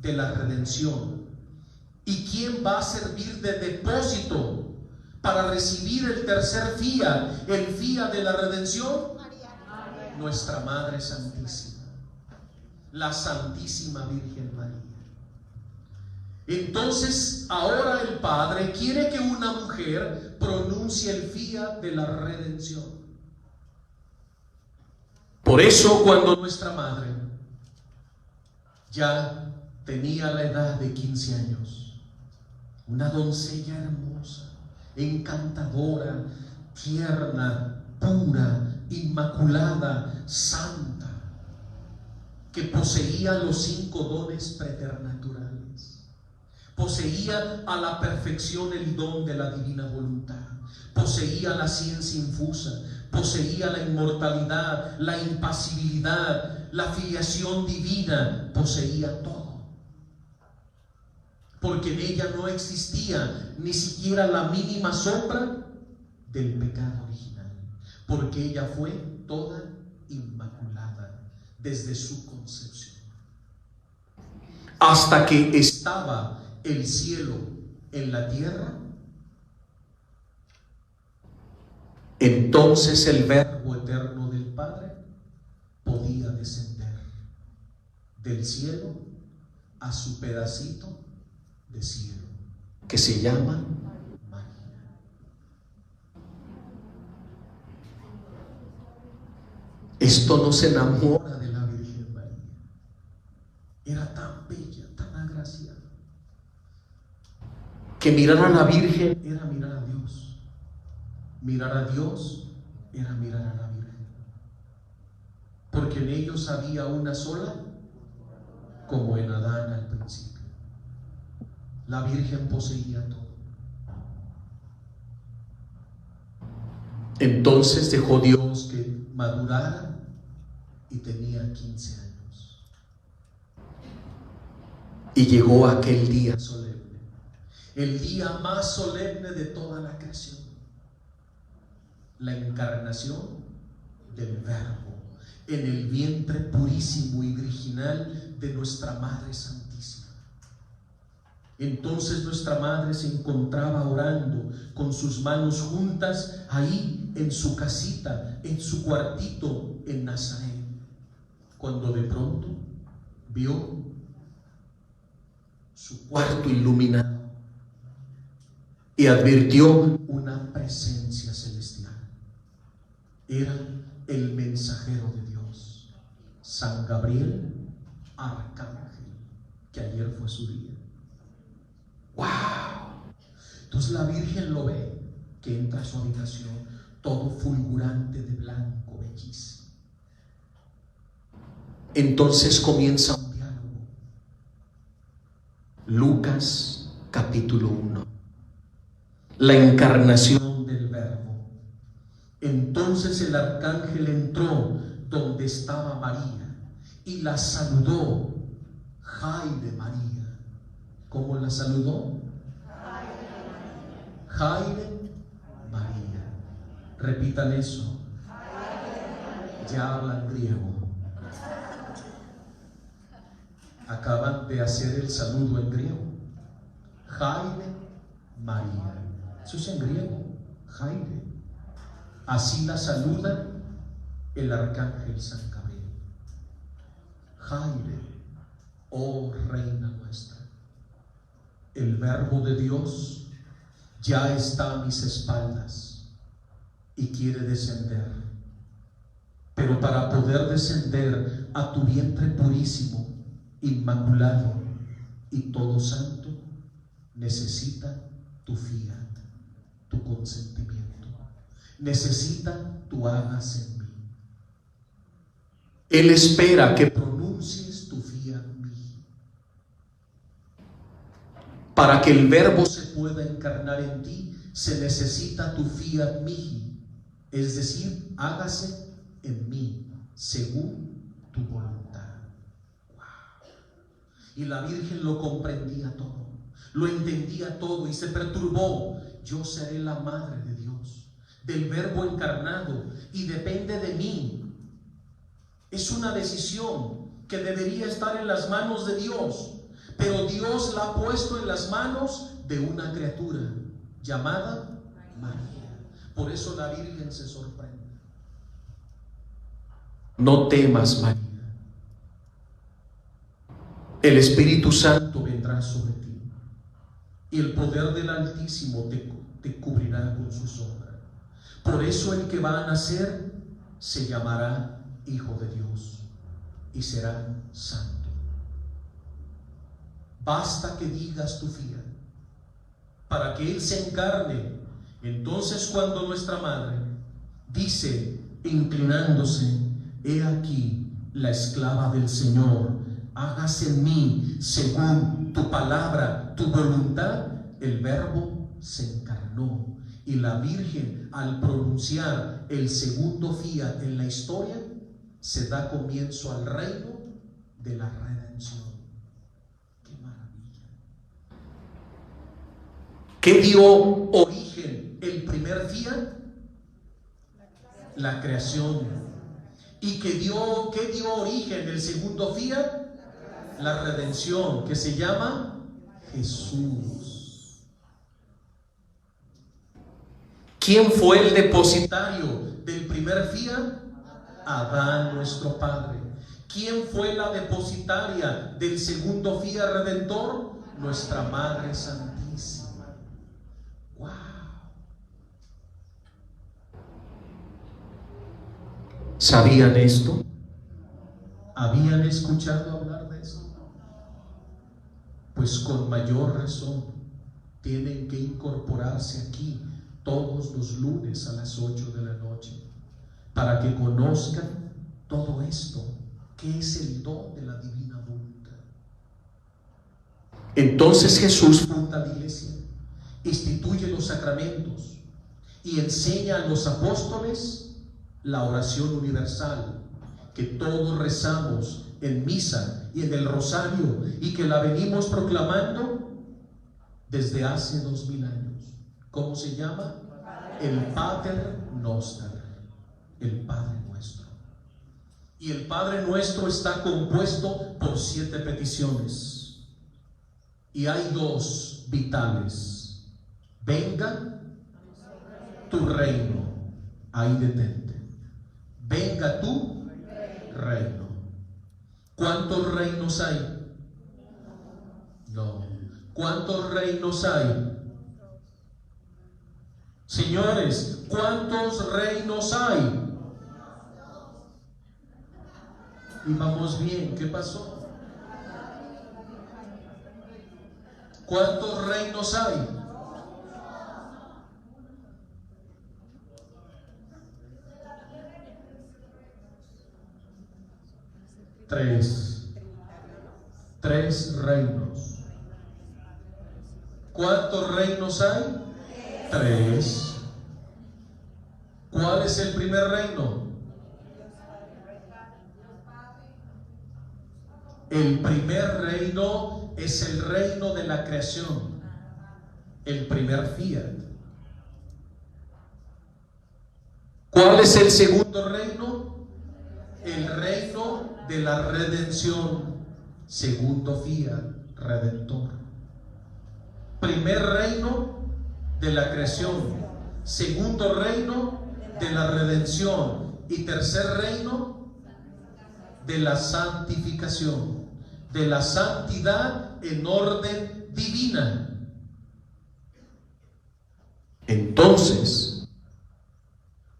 de la redención. ¿Y quién va a servir de depósito para recibir el tercer fiat, el fiat de la redención? Nuestra Madre Santísima, la Santísima Virgen María. Entonces, ahora el Padre quiere que una mujer pronuncie el fiat de la redención. Por eso, cuando nuestra Madre ya tenía la edad de 15 años, una doncella hermosa, encantadora, tierna, pura, inmaculada, santa, que poseía los 5 dones preternaturales, poseía a la perfección el don de la divina voluntad, poseía la ciencia infusa, poseía la inmortalidad, la impasibilidad, la filiación divina, poseía todo, porque en ella no existía ni siquiera la mínima sombra del pecado original, porque ella fue toda inmaculada desde su concepción. Hasta que estaba el cielo en la tierra, entonces el Verbo eterno del Padre podía descender del cielo a su pedacito de cielo, que se llama María. Esto nos enamora de la Virgen María. Era tan bella, tan agraciada, que mirar a la Virgen era mirar a Dios. Mirar a Dios era mirar a la Virgen, porque en ellos había una sola, como en Adán al principio. La Virgen poseía todo. Entonces dejó Dios que madurara y tenía 15 años. Y llegó aquel día solemne, el día más solemne de toda la creación, la encarnación del Verbo en el vientre purísimo y virginal de nuestra Madre Santísima. Entonces nuestra Madre se encontraba orando con sus manos juntas ahí en su casita, en su cuartito en Nazaret, cuando de pronto vio su cuarto iluminado y advirtió una presencia celestial. Era el mensajero de Dios, San Gabriel, arcángel, que ayer fue su día. ¡Wow! Entonces la Virgen lo ve, que entra a su habitación todo fulgurante de blanco, bellísimo. Entonces comienza un diálogo. Lucas capítulo 1. La encarnación del Verbo. Entonces el arcángel entró donde estaba María y la saludó. Jaire María. ¿Cómo la saludó? Jaire María. Repitan eso. Ya hablan griego. Acaban de hacer el saludo en griego. Jaire María. Eso es en griego. Jaire. Así la saluda el arcángel San Gabriel. Jaire, oh Reina nuestra, el Verbo de Dios ya está a mis espaldas y quiere descender. Pero para poder descender a tu vientre purísimo, inmaculado y todo santo, necesita tu fiat, tu consentimiento. Necesita tu hagas en mí. Él espera que pronuncies tu fiat en mí, para que el Verbo se pueda encarnar en ti, se necesita tu fiat mihi, es decir, hágase en mí según tu voluntad. Wow. Y la Virgen lo comprendía todo, lo entendía todo y se perturbó. Yo seré la madre de Dios, del Verbo encarnado, y depende de mí. Es una decisión que debería estar en las manos de Dios, pero Dios la ha puesto en las manos de una criatura llamada María. Por eso la Virgen se sorprende. No temas, María. El Espíritu Santo vendrá sobre ti y el poder del Altísimo te cubrirá con su sombra. Por eso el que va a nacer se llamará Hijo de Dios y será santo. Basta que digas tu fiat para que Él se encarne. Entonces, cuando nuestra madre dice, inclinándose: he aquí la esclava del Señor, hágase en mí según tu palabra, tu voluntad, el Verbo se encarnó. Y la Virgen, al pronunciar el segundo fiat en la historia, se da comienzo al reino de la redención. ¡Qué maravilla! ¿Qué dio origen el primer fiat? La creación. ¿Y qué dio origen el segundo fiat? La redención, que se llama Jesús. ¿Quién fue el depositario del primer fiat? Adán, nuestro padre. ¿Quién fue la depositaria del segundo fiat redentor? Nuestra Madre Santísima. ¡Wow! ¿Sabían esto? ¿Habían escuchado hablar de esto? Pues con mayor razón tienen que incorporarse aquí todos los lunes a las 8 de la noche para que conozcan todo esto, que es el don de la divina voluntad. Entonces Jesús funda la iglesia, instituye los sacramentos y enseña a los apóstoles la oración universal que todos rezamos en misa y en el rosario, y que la venimos proclamando desde hace 2000 años. ¿Cómo se llama? El Pater Noster, el Padre Nuestro. Y el Padre Nuestro está compuesto por 7 peticiones, y hay 2 vitales. Venga tu reino. Ahí detente. Venga tu reino. ¿Cuántos reinos hay? No. ¿Cuántos reinos hay? Señores, ¿cuántos reinos hay? Y vamos bien, ¿qué pasó? ¿Cuántos reinos hay? Tres reinos. ¿Cuántos reinos hay? 3. ¿Cuál es el primer reino? El primer reino es el reino de la creación, el primer fiat. ¿Cuál es el segundo reino? El reino de la redención, segundo fiat, redentor. Primer reino de la creación, segundo reino de la redención y tercer reino de la santificación, de la santidad en orden divina. Entonces,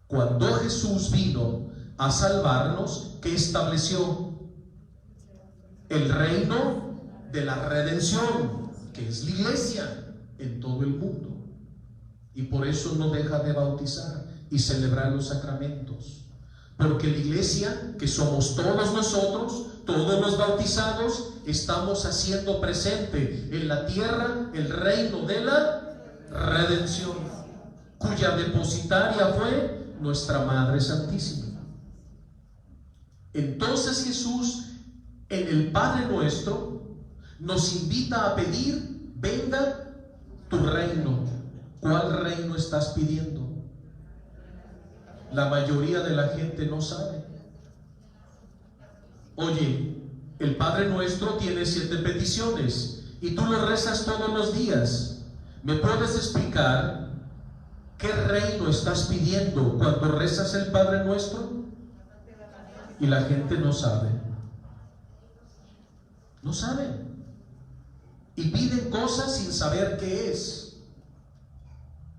cuando Jesús vino a salvarnos, ¿qué estableció? El reino de la redención, que es la iglesia en todo el mundo. Y por eso no deja de bautizar y celebrar los sacramentos. Porque la iglesia, que somos todos nosotros, todos los bautizados, estamos haciendo presente en la tierra el reino de la redención, cuya depositaria fue nuestra Madre Santísima. Entonces Jesús, en el Padre Nuestro, nos invita a pedir: venga tu reino. ¿Cuál reino estás pidiendo? La mayoría de la gente no sabe. Oye, el Padre Nuestro tiene 7 peticiones y tú lo rezas todos los días. ¿Me puedes explicar qué reino estás pidiendo cuando rezas el Padre Nuestro? Y la gente no sabe. No sabe. Y piden cosas sin saber qué es.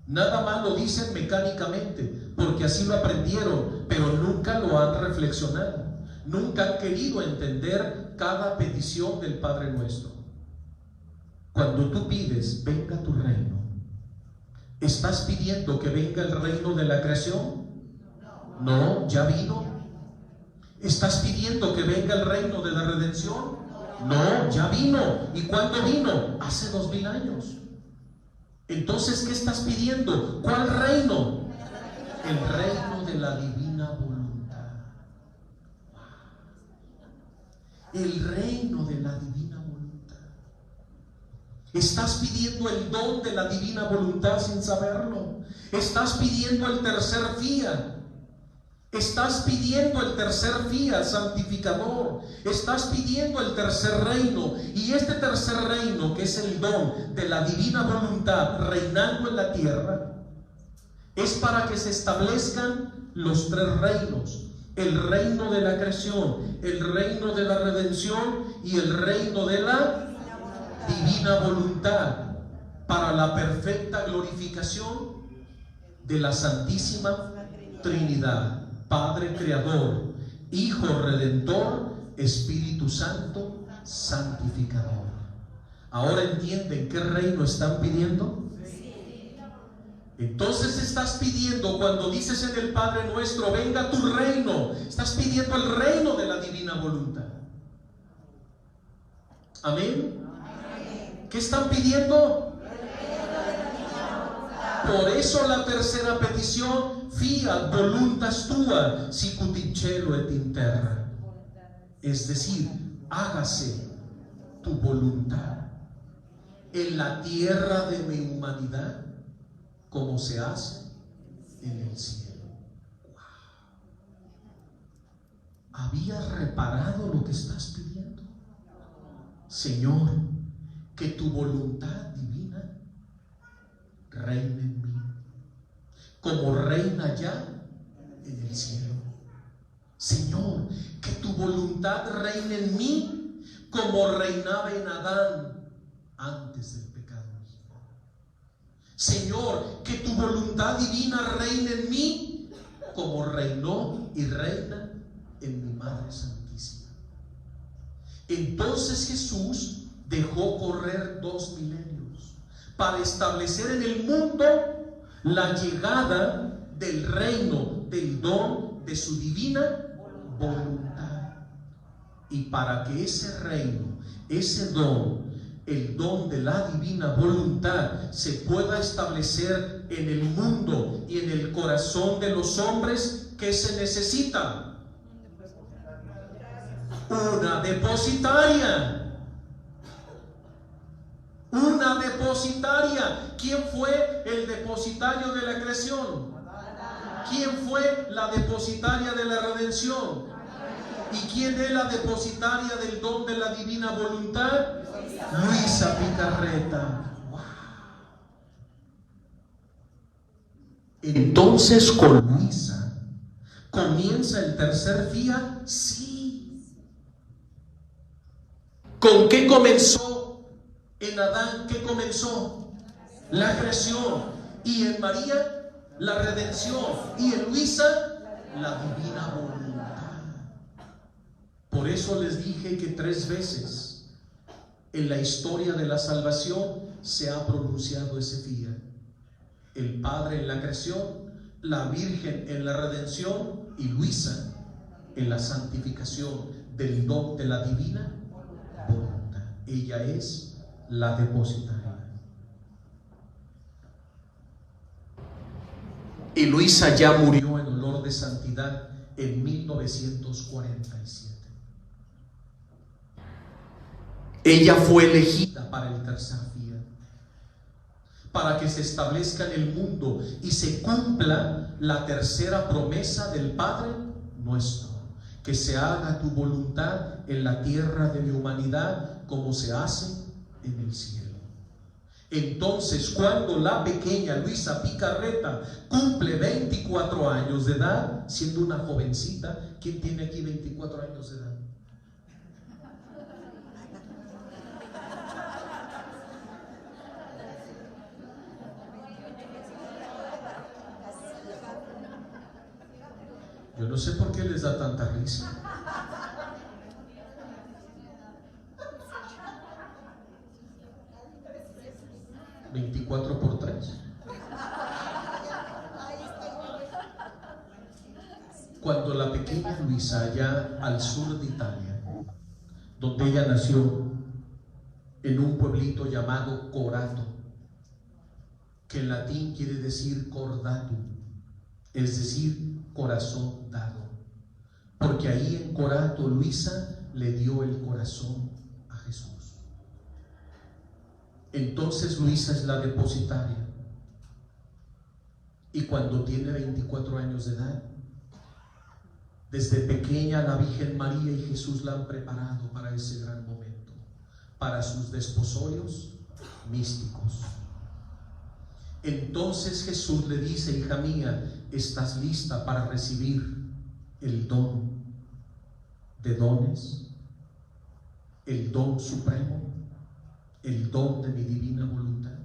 Nada más lo dicen mecánicamente, porque así lo aprendieron, pero nunca lo han reflexionado. Nunca han querido entender cada petición del Padre Nuestro. Cuando tú pides: venga tu reino, ¿estás pidiendo que venga el reino de la creación? No, ya vino. ¿Estás pidiendo que venga el reino de la redención? No, ya vino. ¿Y cuándo vino? Hace 2000 años. Entonces, ¿qué estás pidiendo? ¿Cuál reino? El reino de la divina voluntad. El reino de la divina voluntad. Estás pidiendo el don de la divina voluntad sin saberlo. Estás pidiendo el tercer fiat. Estás pidiendo el tercer fiat santificador. Estás pidiendo el tercer reino. Y este tercer reino, que es el don de la divina voluntad reinando en la tierra, es para que se establezcan los 3 reinos: el reino de la creación, el reino de la redención y el reino de la divina voluntad, para la perfecta glorificación de la Santísima Trinidad: Padre Creador, Hijo Redentor, Espíritu Santo Santificador. ¿Ahora entienden qué reino están pidiendo? Entonces estás pidiendo, cuando dices en el Padre Nuestro: venga tu reino, estás pidiendo el reino de la divina voluntad. Amén. ¿Qué están pidiendo? Por eso la tercera petición: fiat voluntas tua sicut in cielo et in terra. Es decir, hágase tu voluntad en la tierra de mi humanidad como se hace en el cielo. Wow. ¿Habías reparado lo que estás pidiendo? Señor, que tu voluntad divina reine en mí, como reina ya en el cielo. Señor, que tu voluntad reine en mí, como reinaba en Adán antes del pecado original. Señor, que tu voluntad divina reine en mí, como reinó y reina en mi Madre Santísima. Entonces Jesús dejó correr 2 milenios para establecer en el mundo la llegada del reino, del don de su divina voluntad. Y para que ese reino, ese don, el don de la divina voluntad, se pueda establecer en el mundo y en el corazón de los hombres, ¿qué se necesita? Una depositaria. Una depositaria. ¿Quién fue el depositario de la creación? ¿Quién fue la depositaria de la redención? ¿Y quién es la depositaria del don de la divina voluntad? Luisa Picarreta. Wow. Entonces, con Luisa comienza el tercer fiat. Sí. ¿Con qué comenzó? En Adán, ¿qué comenzó? La creación. Y en María, la redención. Y en Luisa, la divina voluntad. Por eso les dije que 3 veces en la historia de la salvación se ha pronunciado ese fiat: el Padre en la creación, la Virgen en la redención y Luisa en la santificación del don de la divina voluntad. Ella es la depositaria. Y Luisa ya murió en olor de santidad en 1947. Ella fue elegida para el tercer día, para que se establezca en el mundo y se cumpla la tercera promesa del Padre nuestro: que se haga tu voluntad en la tierra de mi humanidad como se hace en el cielo. Entonces, cuando la pequeña Luisa Picarreta cumple 24 años de edad, siendo una jovencita, ¿quién tiene aquí 24 años de edad? Yo no sé por qué les da tanta risa. ¿24 por 3? Cuando la pequeña Luisa, allá al sur de Italia, donde ella nació, en un pueblito llamado Corato, que en latín quiere decir cordatum, es decir, corazón dado, porque ahí en Corato Luisa le dio el corazón a Jesús. Entonces Luisa es la depositaria, y cuando tiene 24 años de edad, desde pequeña la Virgen María y Jesús la han preparado para ese gran momento, para sus desposorios místicos. Entonces Jesús le dice: hija mía, ¿estás lista para recibir el don de dones, el don supremo, el don de mi divina voluntad?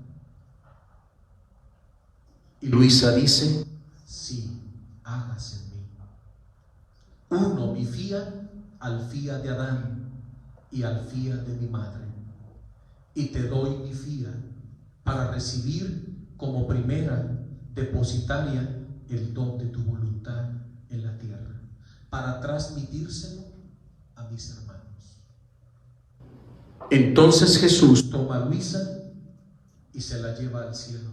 Y Luisa dice: sí, hágase en mí. Uno mi fiat al fiat de Adán y al fiat de mi madre, y te doy mi fiat para recibir como primera depositaria el don de tu voluntad en la tierra, para transmitírselo a mis hermanos. Entonces Jesús toma a Luisa y se la lleva al cielo,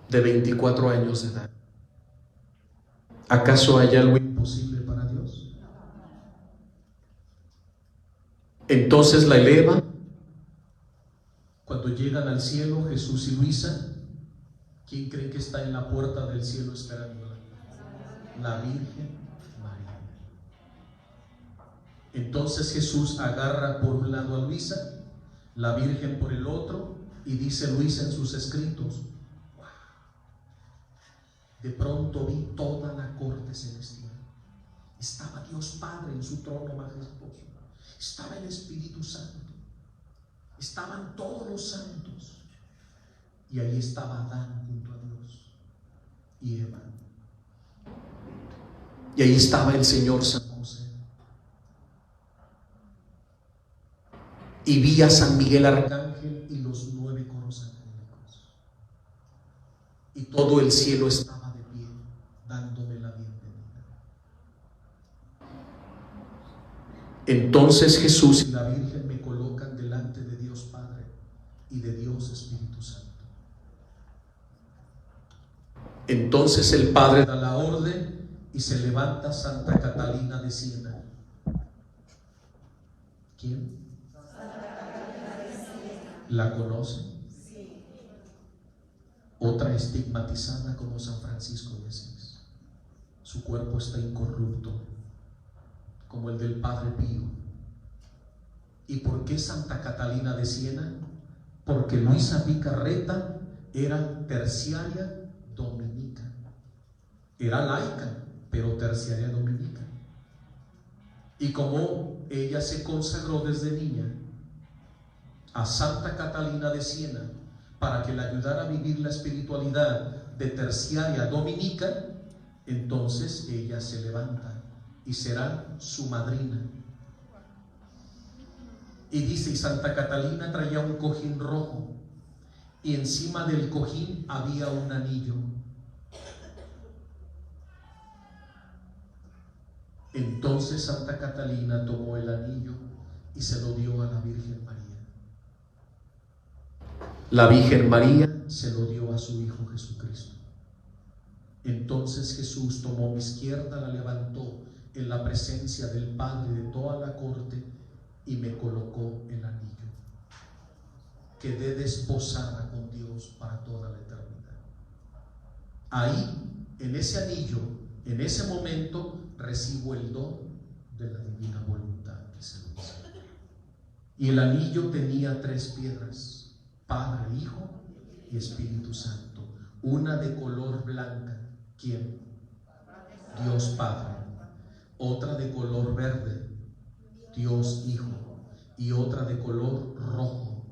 de 24 años de edad. ¿Acaso hay algo imposible para Dios? Entonces la eleva. Cuando llegan al cielo Jesús y Luisa, ¿quién cree que está en la puerta del cielo esperándola? La Virgen María. Entonces Jesús agarra por un lado a Luisa, la Virgen por el otro, y dice Luisa en sus escritos: de pronto vi toda la corte celestial. Estaba Dios Padre en su trono majestuoso, estaba el Espíritu Santo, estaban todos los santos, y ahí estaba Adán junto a Dios y Eva, y ahí estaba el Señor San José, y vi a San Miguel Arcángel y los 9 coros angélicos, y todo el cielo estaba dándome la bienvenida. Entonces Jesús y la Virgen me colocan delante de Dios Padre y de Dios Espíritu Santo. Entonces el Padre da la orden y se levanta Santa Catalina de Siena. ¿Quién? ¿La conocen? Otra estigmatizada como San Francisco de Asís. Su cuerpo está incorrupto, como el del Padre Pío. ¿Y por qué Santa Catalina de Siena? Porque Luisa Picarreta era terciaria dominica. Era laica, pero terciaria dominica. Y como ella se consagró desde niña a Santa Catalina de Siena para que la ayudara a vivir la espiritualidad de terciaria dominica, entonces ella se levanta y será su madrina. Y dice: y Santa Catalina traía un cojín rojo, y encima del cojín había un anillo. Entonces Santa Catalina tomó el anillo y se lo dio a la Virgen María. La Virgen María se lo dio a su Hijo Jesucristo. Entonces Jesús tomó mi izquierda, la levantó en la presencia del Padre de toda la corte y me colocó el anillo. Quedé desposada con Dios para toda la eternidad. Ahí, en ese anillo, en ese momento, recibo el don de la divina voluntad que se lo hizo. Y el anillo tenía 3 piedras: Padre, Hijo y Espíritu Santo. Una de color blanca, ¿quién? Dios Padre. Otra de color verde, Dios Hijo. Y otra de color rojo,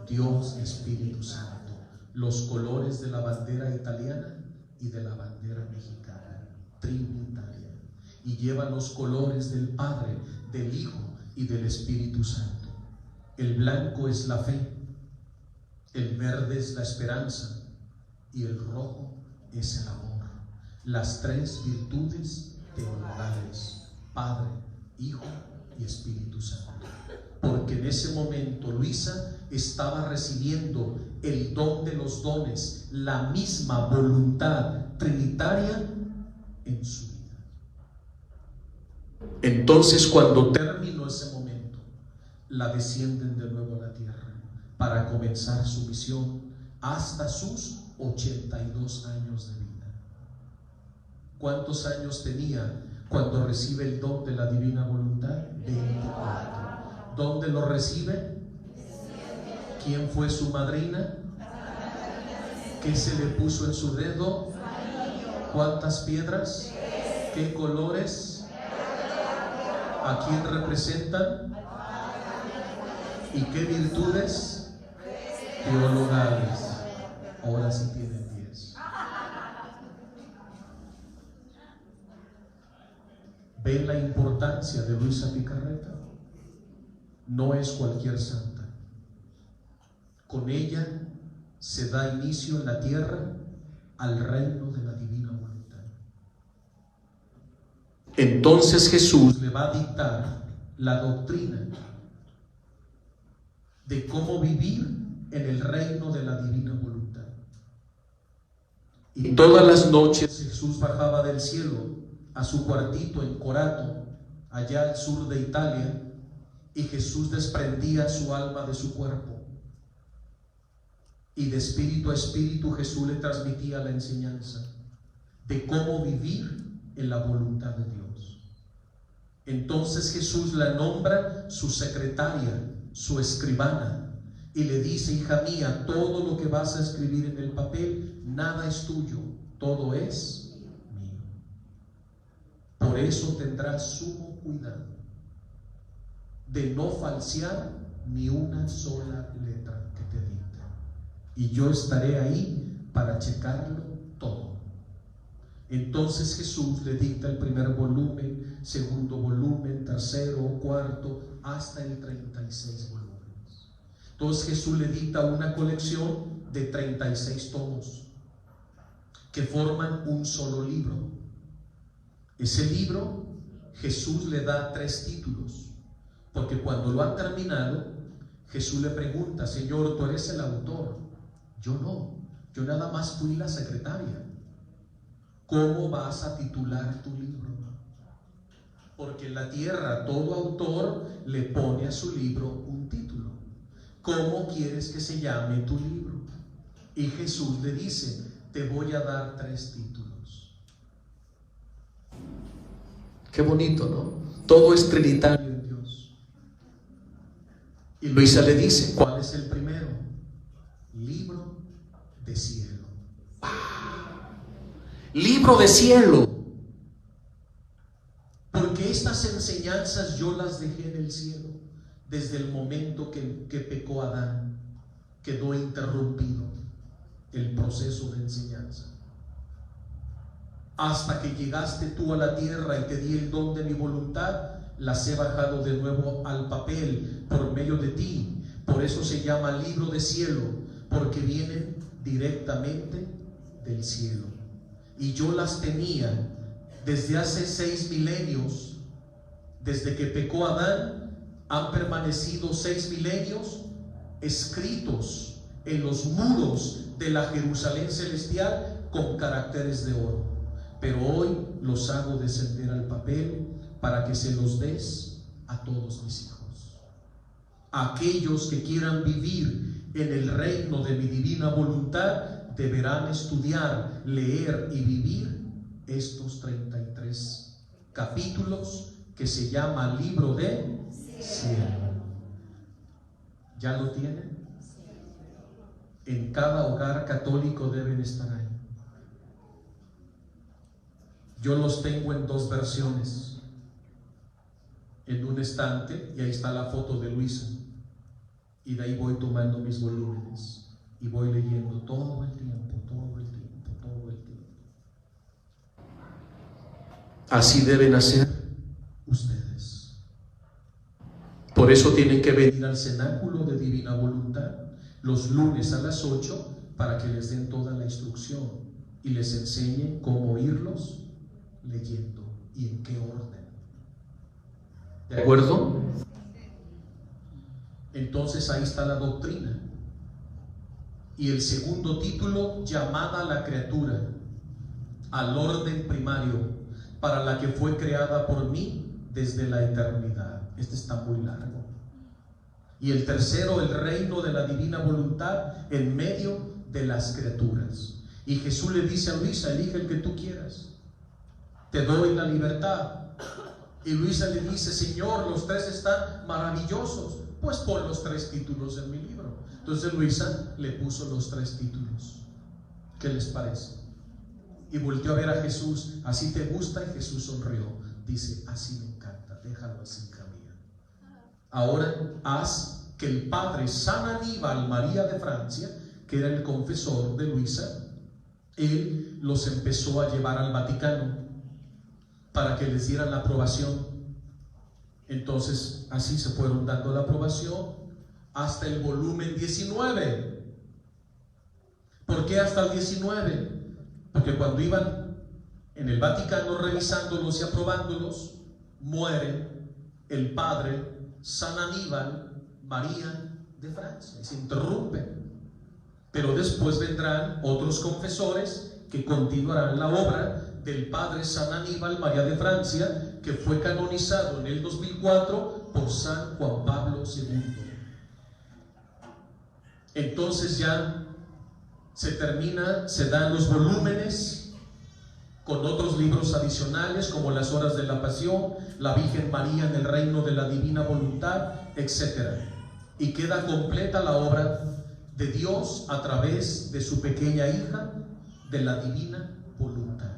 Dios Espíritu Santo. Los colores de la bandera italiana y de la bandera mexicana, trinitaria. Y lleva los colores del Padre, del Hijo y del Espíritu Santo. El blanco es la fe, el verde es la esperanza y el rojo es el amor. Las 3 virtudes teologales: Padre, Hijo y Espíritu Santo. Porque en ese momento Luisa estaba recibiendo el don de los dones, la misma voluntad trinitaria en su vida. Entonces, cuando terminó ese momento, la descienden de nuevo a la tierra para comenzar su misión hasta sus 82 años de vida. ¿Cuántos años tenía cuando recibe el don de la divina voluntad? 24. ¿Dónde lo recibe? ¿Quién fue su madrina? ¿Qué se le puso en su dedo? ¿Cuántas piedras? ¿Qué colores? ¿A quién representan? ¿Y qué virtudes? Teologales. Ahora sí tienen 10. ¿Ven la importancia de Luisa Picarreta? No es cualquier santa. Con ella se da inicio en la tierra al reino de la divina voluntad. Entonces Jesús le va a dictar la doctrina de cómo vivir en el reino de la divina voluntad. Y todas las noches Jesús bajaba del cielo a su cuartito en Corato, allá al sur de Italia, y Jesús desprendía su alma de su cuerpo. Y de espíritu a espíritu Jesús le transmitía la enseñanza de cómo vivir en la voluntad de Dios. Entonces Jesús la nombra su secretaria, su escribana, y le dice: hija mía, todo lo que vas a escribir en el papel, nada es tuyo, todo es mío. Por eso tendrás sumo cuidado de no falsear ni una sola letra que te dicte. Y yo estaré ahí para checarlo todo. Entonces Jesús le dicta el primer volumen, segundo volumen, tercero, cuarto, hasta el 36 volúmenes. Entonces Jesús le dicta una colección de 36 tomos que forman un solo libro. Ese libro Jesús le da 3 títulos, porque cuando lo han terminado, Jesús le pregunta: Señor, tú eres el autor. Yo no, yo nada más fui la secretaria. ¿Cómo vas a titular tu libro? Porque en la tierra todo autor le pone a su libro un título. ¿Cómo quieres que se llame tu libro? Y Jesús le dice: te voy a dar 3 títulos. Qué bonito, ¿no? Todo es trinitario en Dios. Y Luisa le dice: ¿cuál es el primero? Libro de cielo. Libro de cielo. Porque estas enseñanzas yo las dejé en el cielo. Desde el momento que pecó Adán, quedó interrumpido el proceso de enseñanza. Hasta que llegaste tú a la tierra y te di el don de mi voluntad, las he bajado de nuevo al papel por medio de ti. Por eso se llama libro de cielo, porque vienen directamente del cielo. Y yo las tenía desde hace 6 milenios, desde que pecó Adán, han permanecido 6 milenios escritos en los muros de la Jerusalén celestial con caracteres de oro. Pero hoy los hago descender al papel para que se los des a todos mis hijos. Aquellos que quieran vivir en el reino de mi divina voluntad deberán estudiar, leer y vivir estos 33 capítulos que se llama Libro de Cielo. ¿Ya lo tienen? En cada hogar católico deben estar ahí. Yo los tengo en 2 versiones, en un estante, y ahí está la foto de Luisa, y de ahí voy tomando mis volúmenes y voy leyendo todo el tiempo, todo el tiempo, todo el tiempo. Así deben hacer ustedes. Por eso tienen que venir al cenáculo de Divina Voluntad los lunes a las 8 para que les den toda la instrucción y les enseñen cómo irlos leyendo y en qué orden. ¿De acuerdo? Entonces ahí está la doctrina. Y el segundo título, llamada a la criatura al orden primario, para la que fue creada por mí desde la eternidad. Este está muy largo. Y el tercero, el reino de la divina voluntad en medio de las criaturas. Y Jesús le dice a Luisa: elige el que tú quieras, te doy la libertad. Y Luisa le dice: Señor, los 3 están maravillosos, pues pon los 3 títulos en mi libro. Entonces Luisa le puso los 3 títulos. ¿Qué les parece? Y volteó a ver a Jesús: ¿así te gusta? Y Jesús sonrió. Dice: así me encanta, déjalo así, hija mía. Ahora haz que el padre San Aníbal María de Francia, que era el confesor de Luisa, él los empezó a llevar al Vaticano para que les dieran la aprobación. Entonces así se fueron dando la aprobación hasta el volumen 19. ¿Por qué hasta el 19? Porque cuando iban en el Vaticano revisándolos y aprobándolos, muere el padre San Aníbal María de Francia y se interrumpe. Pero después vendrán otros confesores que continuarán la obra del padre San Aníbal María de Francia, que fue canonizado en el 2004 por San Juan Pablo II. Entonces ya se termina, se dan los volúmenes con otros libros adicionales como las Horas de la Pasión, la Virgen María en el Reino de la Divina Voluntad, etc. Y queda completa la obra de Dios a través de su pequeña hija de la Divina Voluntad.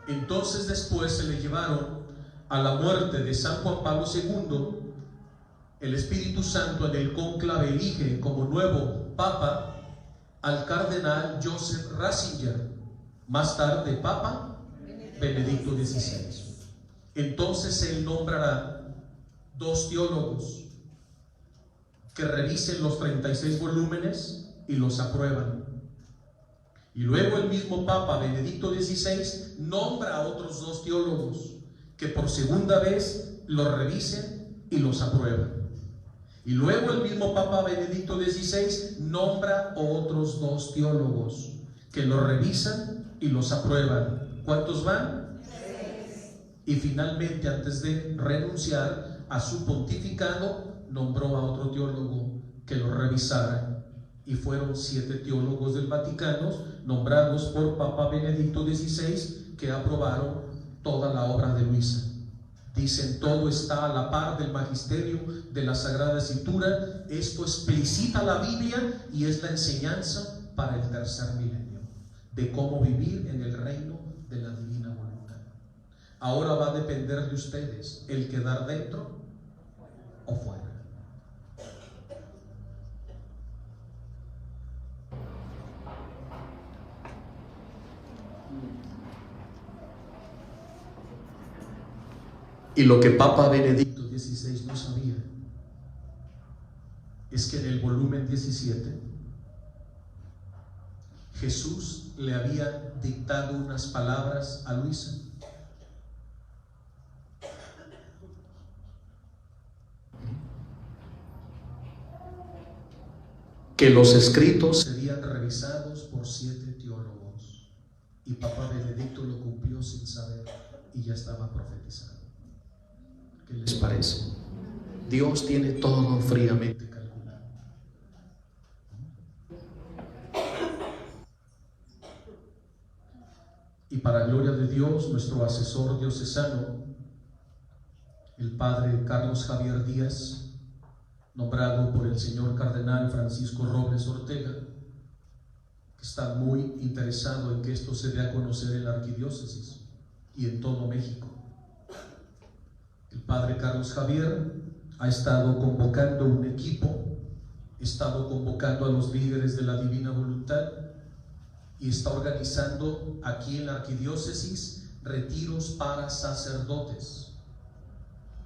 Entonces después se le llevaron a la muerte de San Juan Pablo II. El Espíritu Santo en el cónclave elige como nuevo Papa al cardenal Joseph Ratzinger, más tarde Papa Benedicto XVI. Entonces él nombrará 2 teólogos que revisen los 36 volúmenes y los aprueban. Y luego el mismo Papa Benedicto XVI nombra a otros 2 teólogos que por segunda vez los revisen y los aprueban. Y luego el mismo Papa Benedicto XVI nombra a otros 2 teólogos que los revisan y los aprueban. ¿Cuántos van? 3. Y finalmente, antes de renunciar a su pontificado, nombró a otro teólogo que lo revisara. Y fueron 7 teólogos del Vaticano nombrados por Papa Benedicto XVI que aprobaron toda la obra de Luisa. Dicen: todo está a la par del magisterio de la Sagrada Escritura. Esto explicita la Biblia y es la enseñanza para el tercer milenio de cómo vivir en el reino de la divina voluntad. Ahora va a depender de ustedes el quedar dentro o fuera. Y lo que Papa Benedicto XVI no sabía es que en el volumen 17 Jesús le había dictado unas palabras a Luisa. que los escritos serían revisados por 7 teólogos, y Papa Benedicto lo cumplió sin saber y ya estaba profetizado. ¿Qué les parece? Dios tiene todo fríamente calculado. Y para gloria de Dios, nuestro asesor diocesano, el padre Carlos Javier Díaz, nombrado por el señor cardenal Francisco Robles Ortega, que está muy interesado en que esto se dé a conocer en la arquidiócesis y en todo México. El padre Carlos Javier ha estado convocando un equipo, ha estado convocando a los líderes de la Divina Voluntad y está organizando aquí en la arquidiócesis retiros para sacerdotes.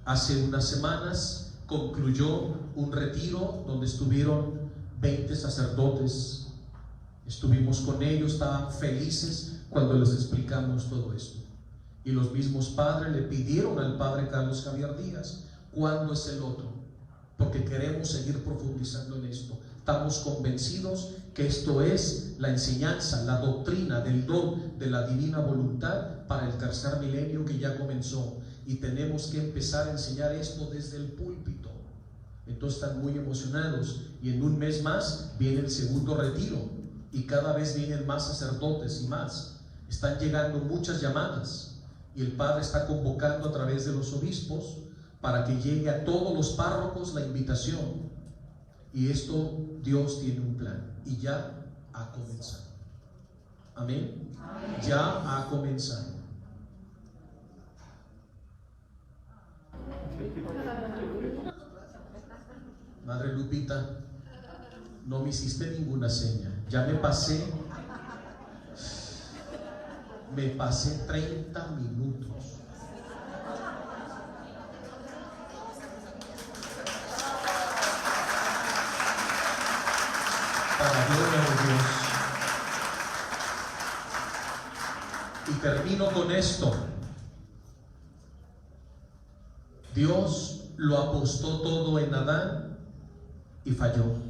Hace unas semanas concluyó un retiro donde estuvieron 20 sacerdotes. Estuvimos con ellos, estaban felices cuando les explicamos todo esto. Y los mismos padres le pidieron al padre Carlos Javier Díaz: ¿cuándo es el otro? Porque queremos seguir profundizando en esto. Estamos convencidos que esto es la enseñanza, la doctrina del don de la divina voluntad para el tercer milenio que ya comenzó, y tenemos que empezar a enseñar esto desde el púlpito. Entonces están muy emocionados, y en un mes más viene el segundo retiro y cada vez vienen más sacerdotes y más. Están llegando muchas llamadas y el Padre está convocando a través de los obispos para que llegue a todos los párrocos la invitación. Y esto Dios tiene un plan y ya ha comenzado. Amén. Amén. Ya ha comenzado. Madre Lupita, no me hiciste ninguna seña. Ya me pasé 30 minutos. Para gloria de Dios. Y termino con esto. Dios lo apostó todo en Adán y falló.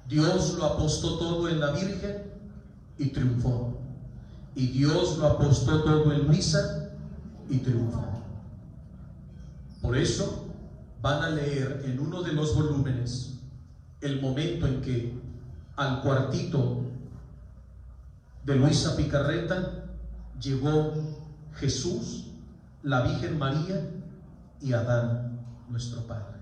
Dios lo apostó todo en la Virgen y triunfó. Y Dios lo apostó todo en Luisa y triunfó. Por eso van a leer en uno de los volúmenes el momento en que al cuartito de Luisa Picarreta llegó Jesús, la Virgen María y Adán, nuestro Padre.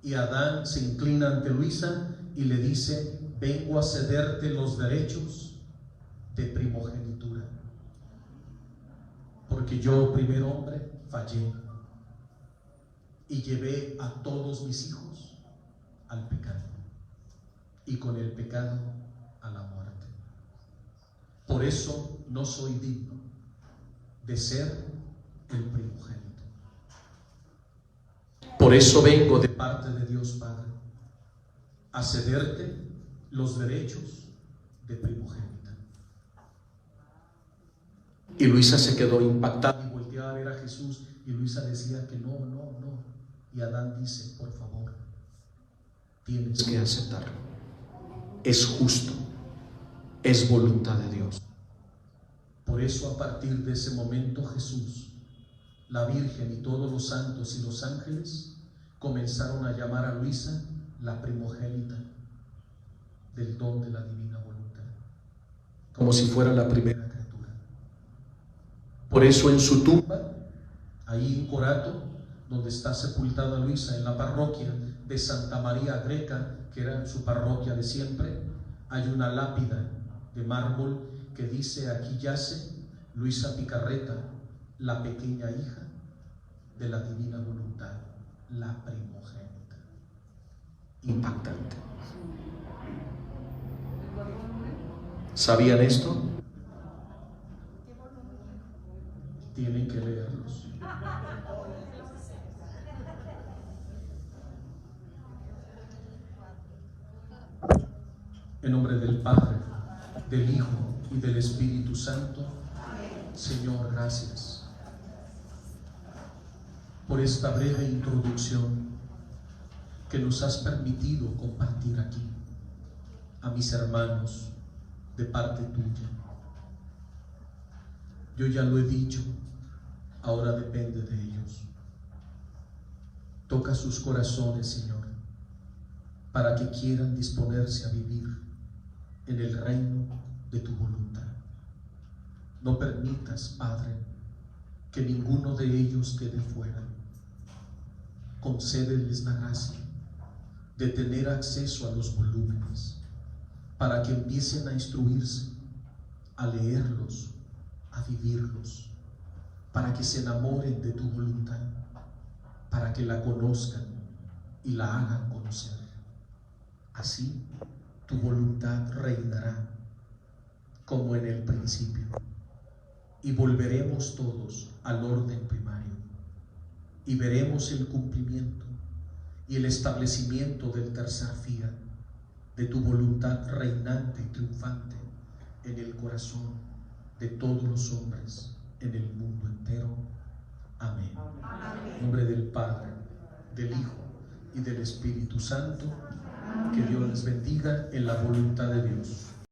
Y Adán se inclina ante Luisa y le dice: vengo a cederte los derechos de primogenitura, porque yo, primer hombre, fallé y llevé a todos mis hijos al pecado, y con el pecado a la muerte. Por eso no soy digno de ser el primogénito. Por eso vengo de parte de Dios Padre a cederte los derechos de primogénita. Y Luisa se quedó impactada y volteaba a ver a Jesús, y Luisa decía que no. Y Adán dice: por favor, tienes que aceptarlo. Es justo, es voluntad de Dios. Por eso, a partir de ese momento, Jesús, la Virgen y todos los santos y los ángeles comenzaron a llamar a Luisa la primogénita del don de la divina voluntad, como si fuera la primera criatura. Por eso en su tumba, ahí en Corato, donde está sepultada Luisa, en la parroquia de Santa María Greca, que era su parroquia de siempre, hay una lápida de mármol que dice: aquí yace Luisa Picarreta, la pequeña hija de la divina voluntad, la primogénita. Impactante. ¿Sabían esto? Tienen que leerlos. En nombre del Padre, del Hijo y del Espíritu Santo. Señor, gracias por esta breve introducción que nos has permitido compartir aquí, a mis hermanos de parte tuya. Yo ya lo he dicho, ahora depende de ellos. Toca sus corazones, Señor, para que quieran disponerse a vivir en el reino de tu voluntad. No permitas, Padre, que ninguno de ellos quede fuera. Concédeles la gracia de tener acceso a los volúmenes para que empiecen a instruirse, a leerlos, a vivirlos, para que se enamoren de tu voluntad, para que la conozcan y la hagan conocer. Así tu voluntad reinará como en el principio, y volveremos todos al orden primario y veremos el cumplimiento y el establecimiento del tercer fiat de tu voluntad reinante y triunfante en el corazón de todos los hombres en el mundo entero. Amén. Amén. En nombre del Padre, del Hijo y del Espíritu Santo. Que Dios les bendiga en la voluntad de Dios.